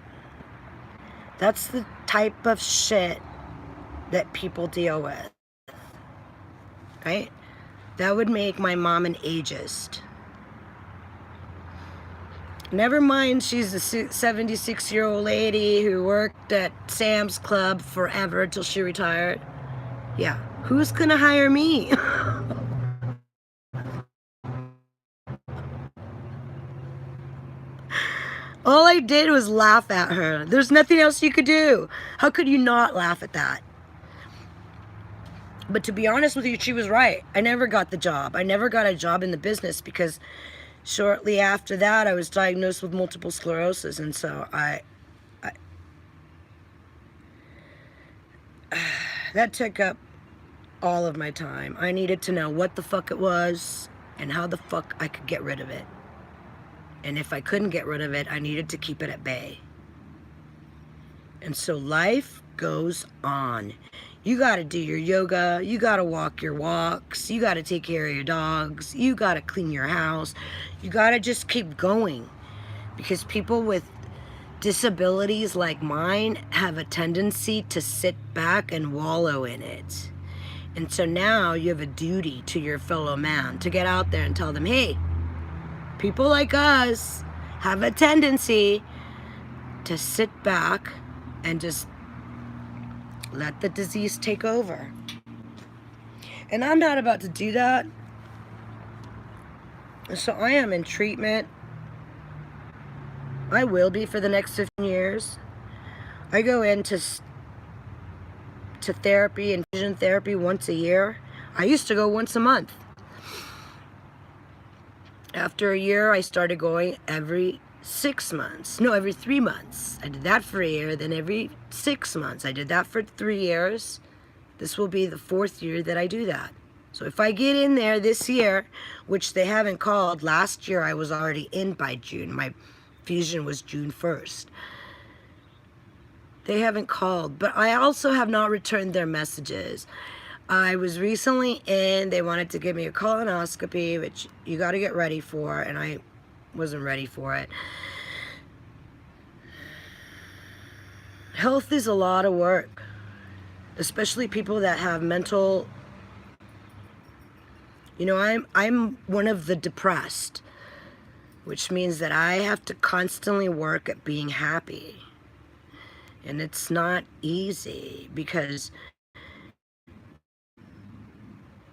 That's the type of shit that people deal with, right? That would make my mom an ageist. Never mind she's a 76-year-old lady who worked at Sam's Club forever till she retired. Yeah, who's gonna hire me? All I did was laugh at her. There's nothing else you could do. How could you not laugh at that? But to be honest with you, she was right. I never got the job. I never got a job in the business because shortly after that, I was diagnosed with multiple sclerosis. And so that took up all of my time. I needed to know what the fuck it was and how the fuck I could get rid of it. And if I couldn't get rid of it, I needed to keep it at bay. And so life goes on. You got to do your yoga. You got to walk your walks. You got to take care of your dogs. You got to clean your house. You got to just keep going. Because people with disabilities like mine have a tendency to sit back and wallow in it. And so now you have a duty to your fellow man to get out there and tell them, hey, people like us have a tendency to sit back and just let the disease take over. And I'm not about to do that. So I am in treatment. I will be for the next 15 years. I go into therapy and vision therapy once a year. I used to go once a month. After a year, I started going every 6 months. No, every 3 months. I did that for a year, then every 6 months. I did that for 3 years. This will be the 4th year that I do that. So if I get in there this year, which they haven't called, last year I was already in by June. My fusion was June 1st. They haven't called, but I also have not returned their messages. I was recently in, they wanted to give me a colonoscopy, which you got to get ready for, and I wasn't ready for it. Health is a lot of work, especially people that have mental, you know, I'm one of the depressed, which means that I have to constantly work at being happy. And it's not easy because,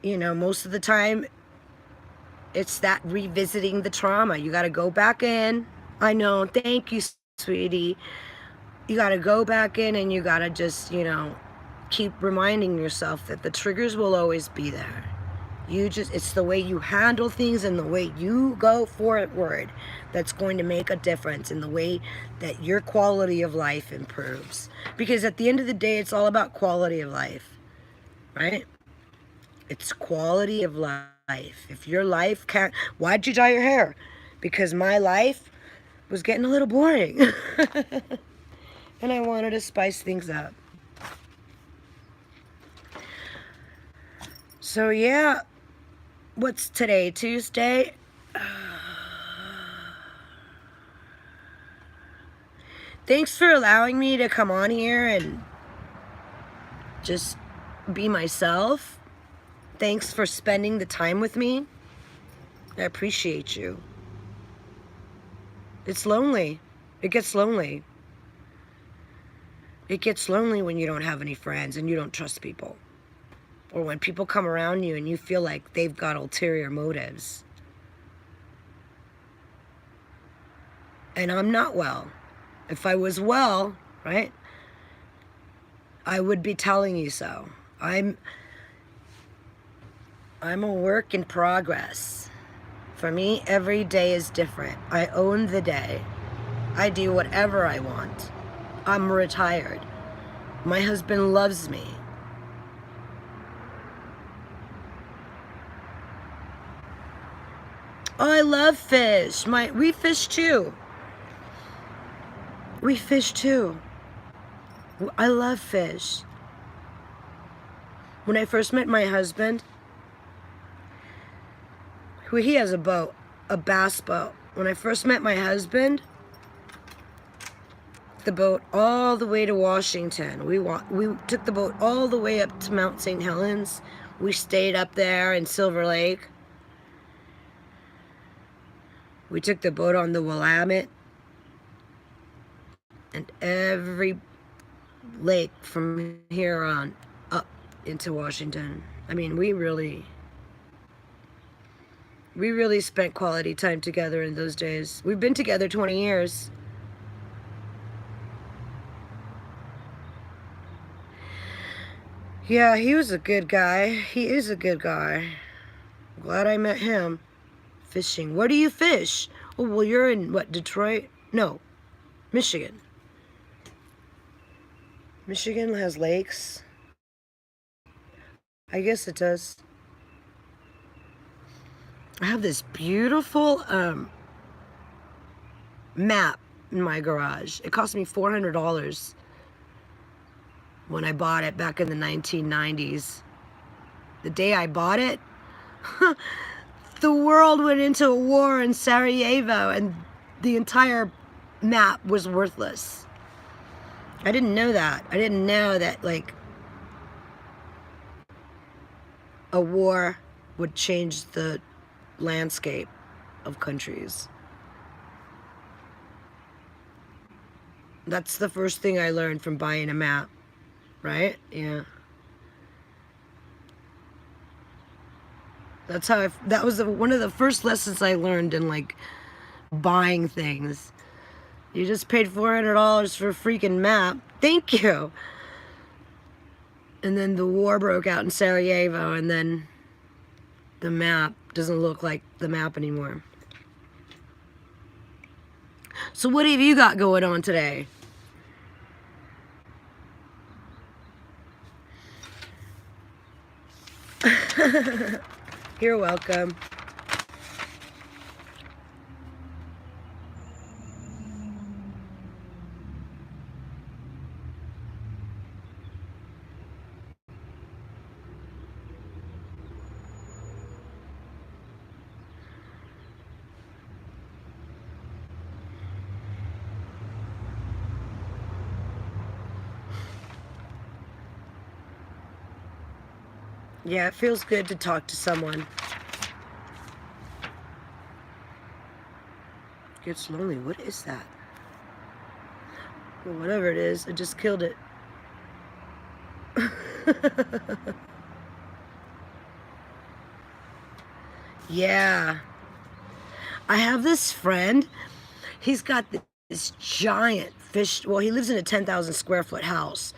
you know, most of the time it's that revisiting the trauma. You got to go back in. I know. Thank you, sweetie. You got to go back in and you got to just, you know, keep reminding yourself that the triggers will always be there. It's the way you handle things and the way you go forward that's going to make a difference in the way that your quality of life improves. Because at the end of the day, it's all about quality of life, right? It's quality of life. If your life can't... Why'd you dye your hair? Because my life was getting a little boring. And I wanted to spice things up. So yeah, what's today? Tuesday? Thanks for allowing me to come on here and just be myself. Thanks for spending the time with me. I appreciate you. It's lonely. It gets lonely. It gets lonely when you don't have any friends and you don't trust people. or when people come around you and you feel like they've got ulterior motives. And I'm not well. If I was well, right, I would be telling you so. I'm a work in progress. For me, every day is different. I own the day. I do whatever I want. I'm retired. My husband loves me. Oh, I love fish. We fish too. We fish too. I love fish. When I first met my husband, he has a boat, a bass boat. When I first met my husband, the boat all the way to Washington. We took the boat all the way up to Mount St. Helens. We stayed up there in Silver Lake. We took the boat on the Willamette and every lake from here on up into Washington. I mean, we really spent quality time together in those days. We've been together 20 years. Yeah, he was a good guy. He is a good guy. Glad I met him. Fishing. Where do you fish? Oh, well, you're in, what, Detroit? No, Michigan. Michigan has lakes. I guess it does. I have this beautiful map in my garage. It cost me $400 when I bought it back in the 1990s. The day I bought it, the world went into a war in Sarajevo and the entire map was worthless. I didn't know that. I didn't know that, like, a war would change the landscape of countries. That's the first thing I learned from buying a map, right? Yeah. That's how that was one of the first lessons I learned in, like, buying things. You just paid $400 for a freaking map. Thank you. And then the war broke out in Sarajevo, and then the map doesn't look like the map anymore. So what have you got going on today? You're welcome. Yeah, it feels good to talk to someone. Gets lonely. What is that? Well, whatever it is, I just killed it. Yeah. I have this friend. He's got this giant fish. Well, he lives in a 10,000 square foot house.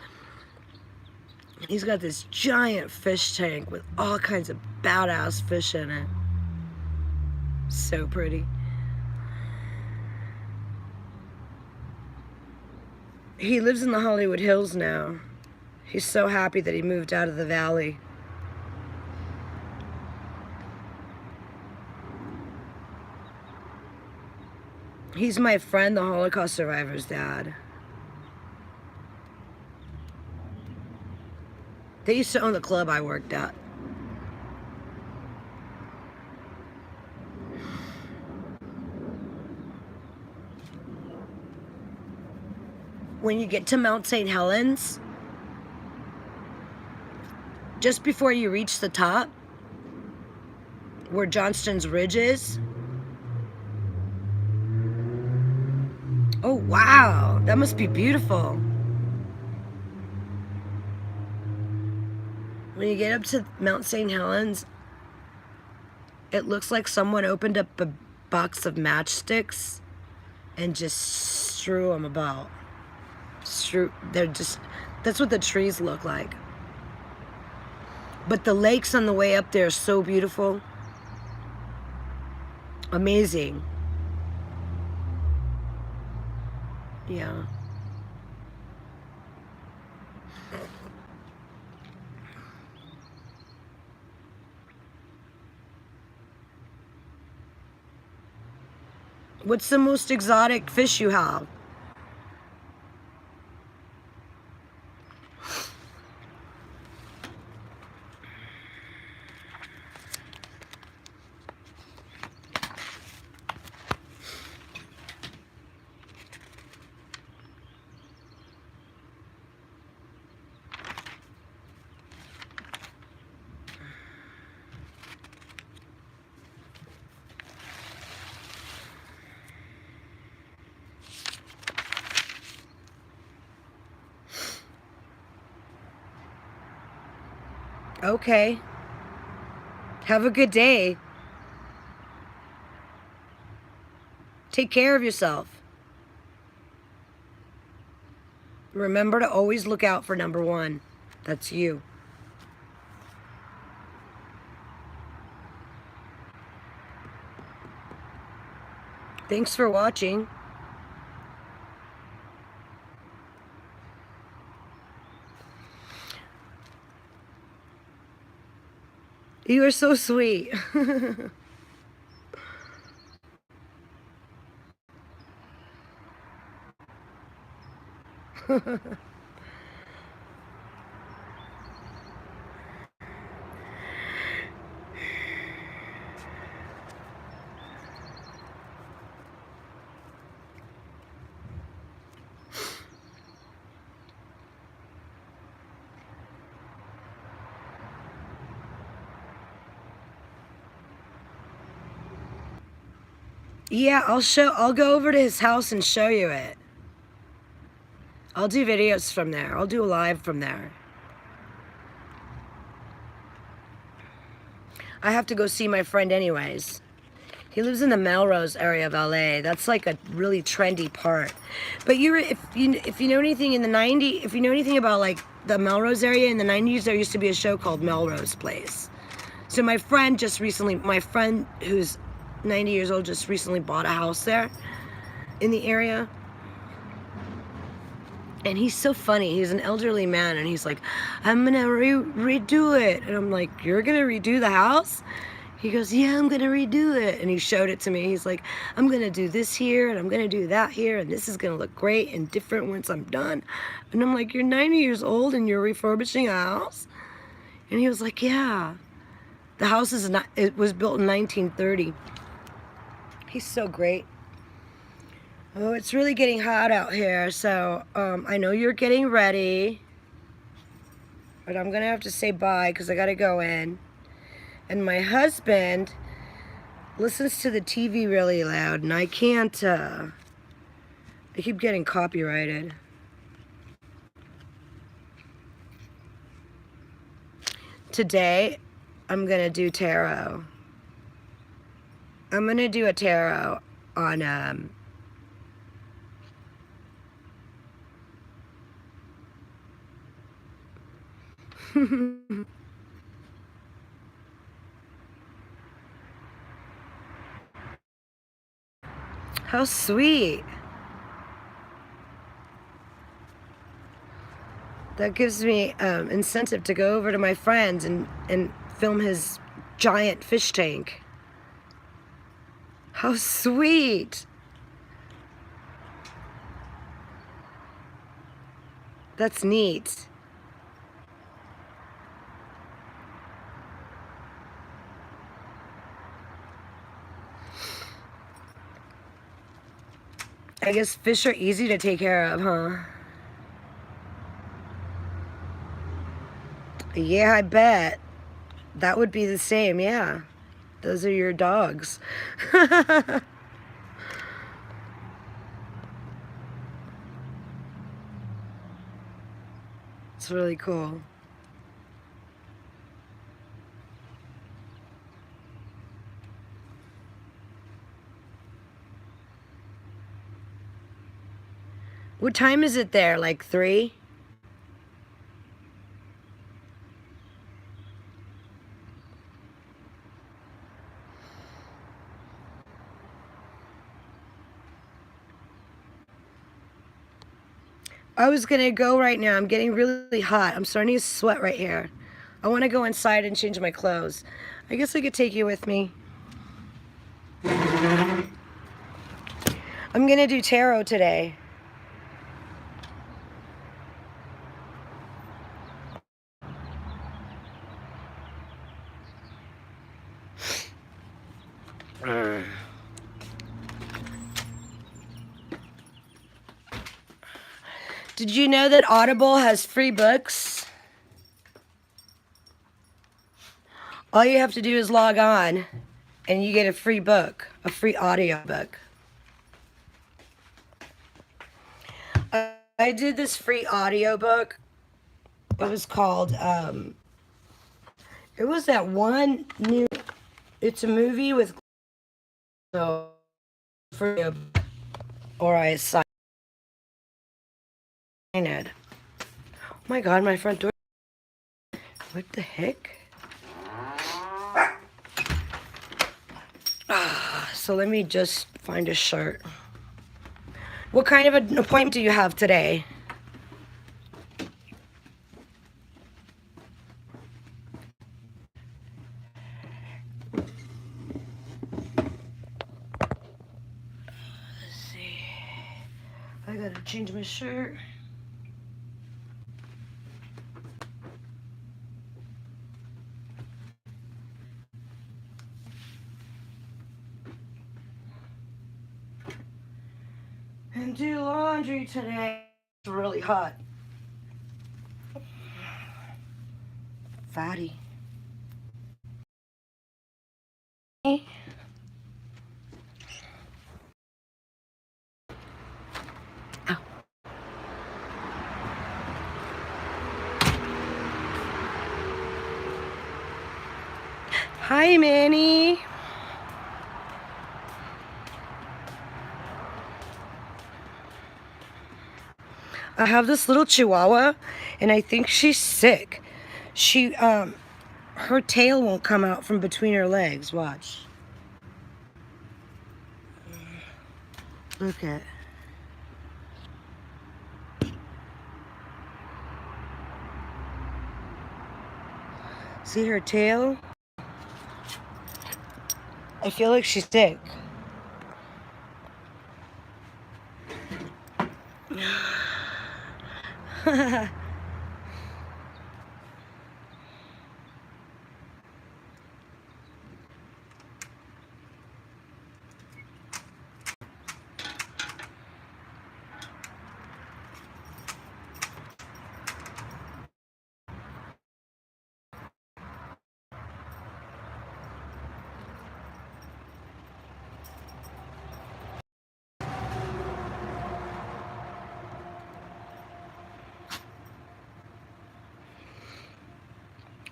He's got this giant fish tank with all kinds of badass fish in it. So pretty. He lives in the Hollywood Hills now. He's so happy that he moved out of the valley. He's my friend, the Holocaust survivor's dad. They used to own the club I worked at. When you get to Mount St. Helens, just before you reach the top, where Johnston's Ridge is. Oh, wow. That must be beautiful. When you get up to Mount St. Helens, it looks like someone opened up a box of matchsticks and just threw them about. That's what the trees look like. But the lakes on the way up there are so beautiful. Amazing. Yeah. What's the most exotic fish you have? Okay. Have a good day. Take care of yourself. Remember to always look out for number one. That's you. Thanks for watching. You are so sweet. Yeah, I'll go over to his house and show you it. I'll do videos from there. I'll do a live from there. I have to go see my friend anyways. He lives in the Melrose area of LA. That's like a really trendy part. But if you know anything in the 90s, if you know anything about like the Melrose area in the 90s, there used to be a show called Melrose Place. So my friend who's 90 years old just recently bought a house there in the area. And he's so funny. He's an elderly man, and he's like, I'm gonna redo it. And I'm like, you're gonna redo the house? He goes, yeah, I'm gonna redo it. And he showed it to me. He's like, I'm gonna do this here, and I'm gonna do that here, and this is gonna look great and different once I'm done. And I'm like, you're 90 years old and you're refurbishing a house? And he was like, yeah. The house it was built in 1930. He's so great. Oh, it's really getting hot out here, so I know you're getting ready, but I'm gonna have to say bye because I gotta go in. And my husband listens to the TV really loud, and I can't, I keep getting copyrighted. Today, I'm gonna do tarot. I'm gonna do a tarot on, how sweet. That gives me incentive to go over to my friends and film his giant fish tank. How sweet. That's neat. I guess fish are easy to take care of, huh? Yeah, I bet. That would be the same, yeah. Those are your dogs. It's really cool. What time is it there? Like 3? I was gonna go right now. I'm getting really hot. I'm starting to sweat right here. I want to go inside and change my clothes. I guess I could take you with me. I'm gonna do tarot today. Did you know that Audible has free books? All you have to do is log on and you get a free book, a free audio book. I did this free audio book. It was called, it was that one new, it's a movie with, so, free, or I signed it. Oh my God, my front door. What the heck? So let me just find a shirt. What kind of an appointment do you have today? Let's see. I gotta change my shirt. And do laundry today. It's really hot. Fatty. Ow. Hi, Manny. I have this little chihuahua, and I think she's sick. She, her tail won't come out from between her legs. Watch. Look at. See her tail? I feel like she's sick.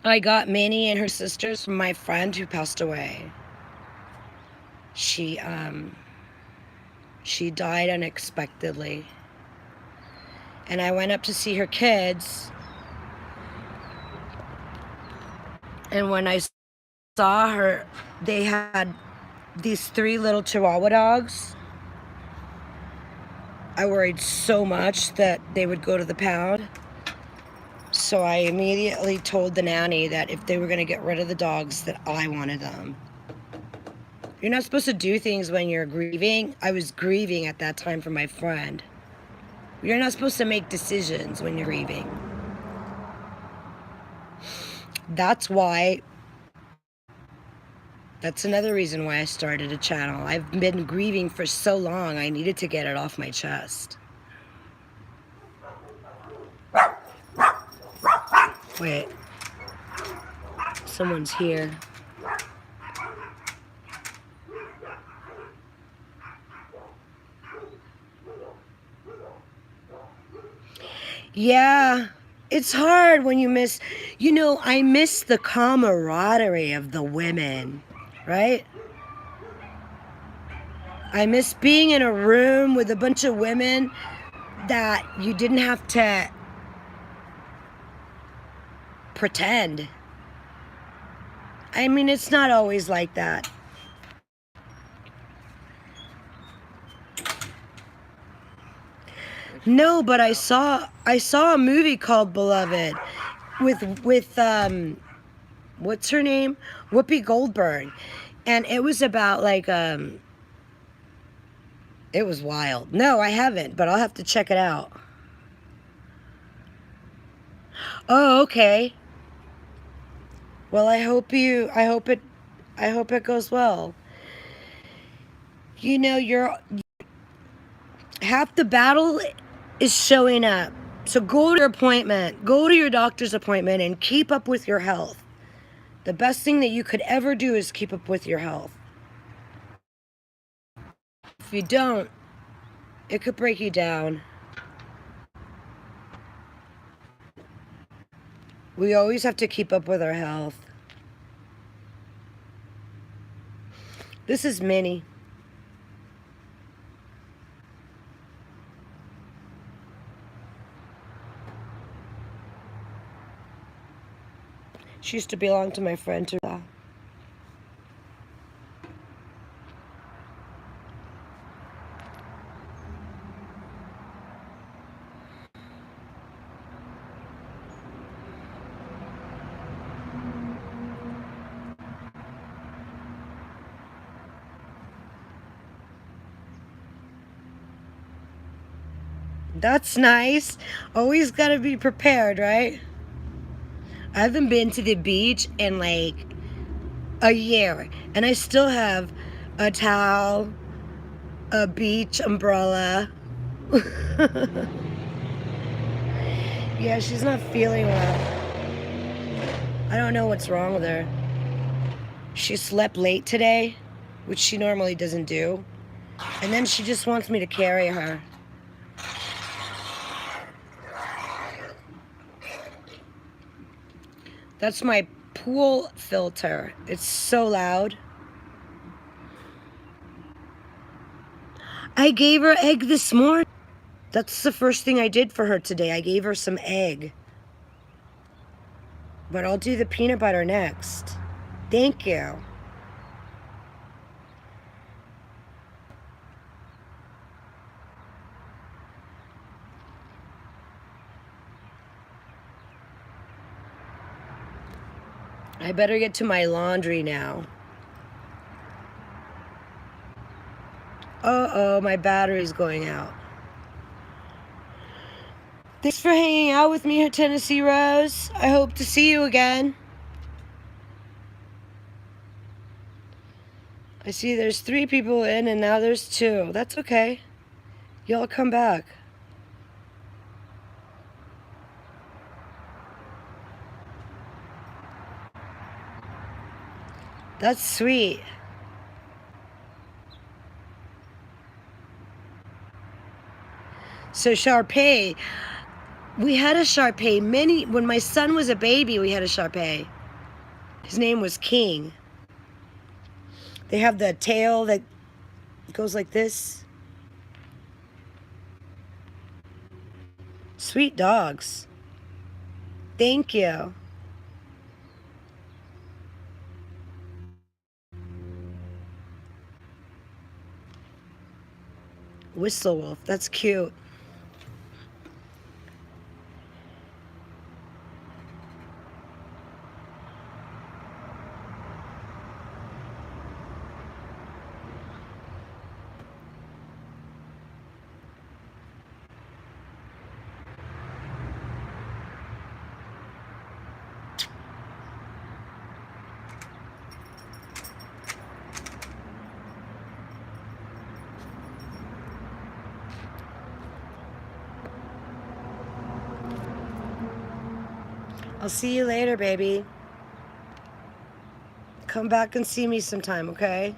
I got Minnie and her sisters from my friend who passed away. She died unexpectedly. And I went up to see her kids. And when I saw her, they had these 3 little Chihuahua dogs. I worried so much that they would go to the pound. So I immediately told the nanny that if they were going to get rid of the dogs, that I wanted them. You're not supposed to do things when you're grieving. I was grieving at that time for my friend. You're not supposed to make decisions when you're grieving. That's another reason why I started a channel. I've been grieving for so long, I needed to get it off my chest. Wait. Someone's here. Yeah, it's hard when you miss, I miss the camaraderie of the women, right? I miss being in a room with a bunch of women that you didn't have to pretend. I mean, it's not always like that. No, but I saw a movie called Beloved with what's her name? Whoopi Goldberg. And it was about like it was wild. No, I haven't, but I'll have to check it out. Oh, okay. Well, I hope it goes well. You know, half the battle is showing up. So go to your appointment, go to your doctor's appointment, and keep up with your health. The best thing that you could ever do is keep up with your health. If you don't, it could break you down. We always have to keep up with our health. This is Minnie. She used to belong to my friend too. That's nice. Always gotta be prepared, right? I haven't been to the beach in like a year, and I still have a towel, a beach umbrella. Yeah, she's not feeling well. I don't know what's wrong with her. She slept late today, which she normally doesn't do, and then she just wants me to carry her. That's my pool filter. It's so loud. I gave her egg this morning. That's the first thing I did for her today. I gave her some egg. But I'll do the peanut butter next. Thank you. I better get to my laundry now. Uh-oh, my battery's going out. Thanks for hanging out with me, Tennessee Rose. I hope to see you again. I see there's 3 people in and now there's 2. That's okay. Y'all come back. That's sweet. So Shar-Pei, we had a Shar-Pei when my son was a baby, we had a Shar-Pei. His name was King. They have the tail that goes like this. Sweet dogs. Thank you. Whistle wolf, that's cute. I'll see you later, baby. Come back and see me sometime, okay?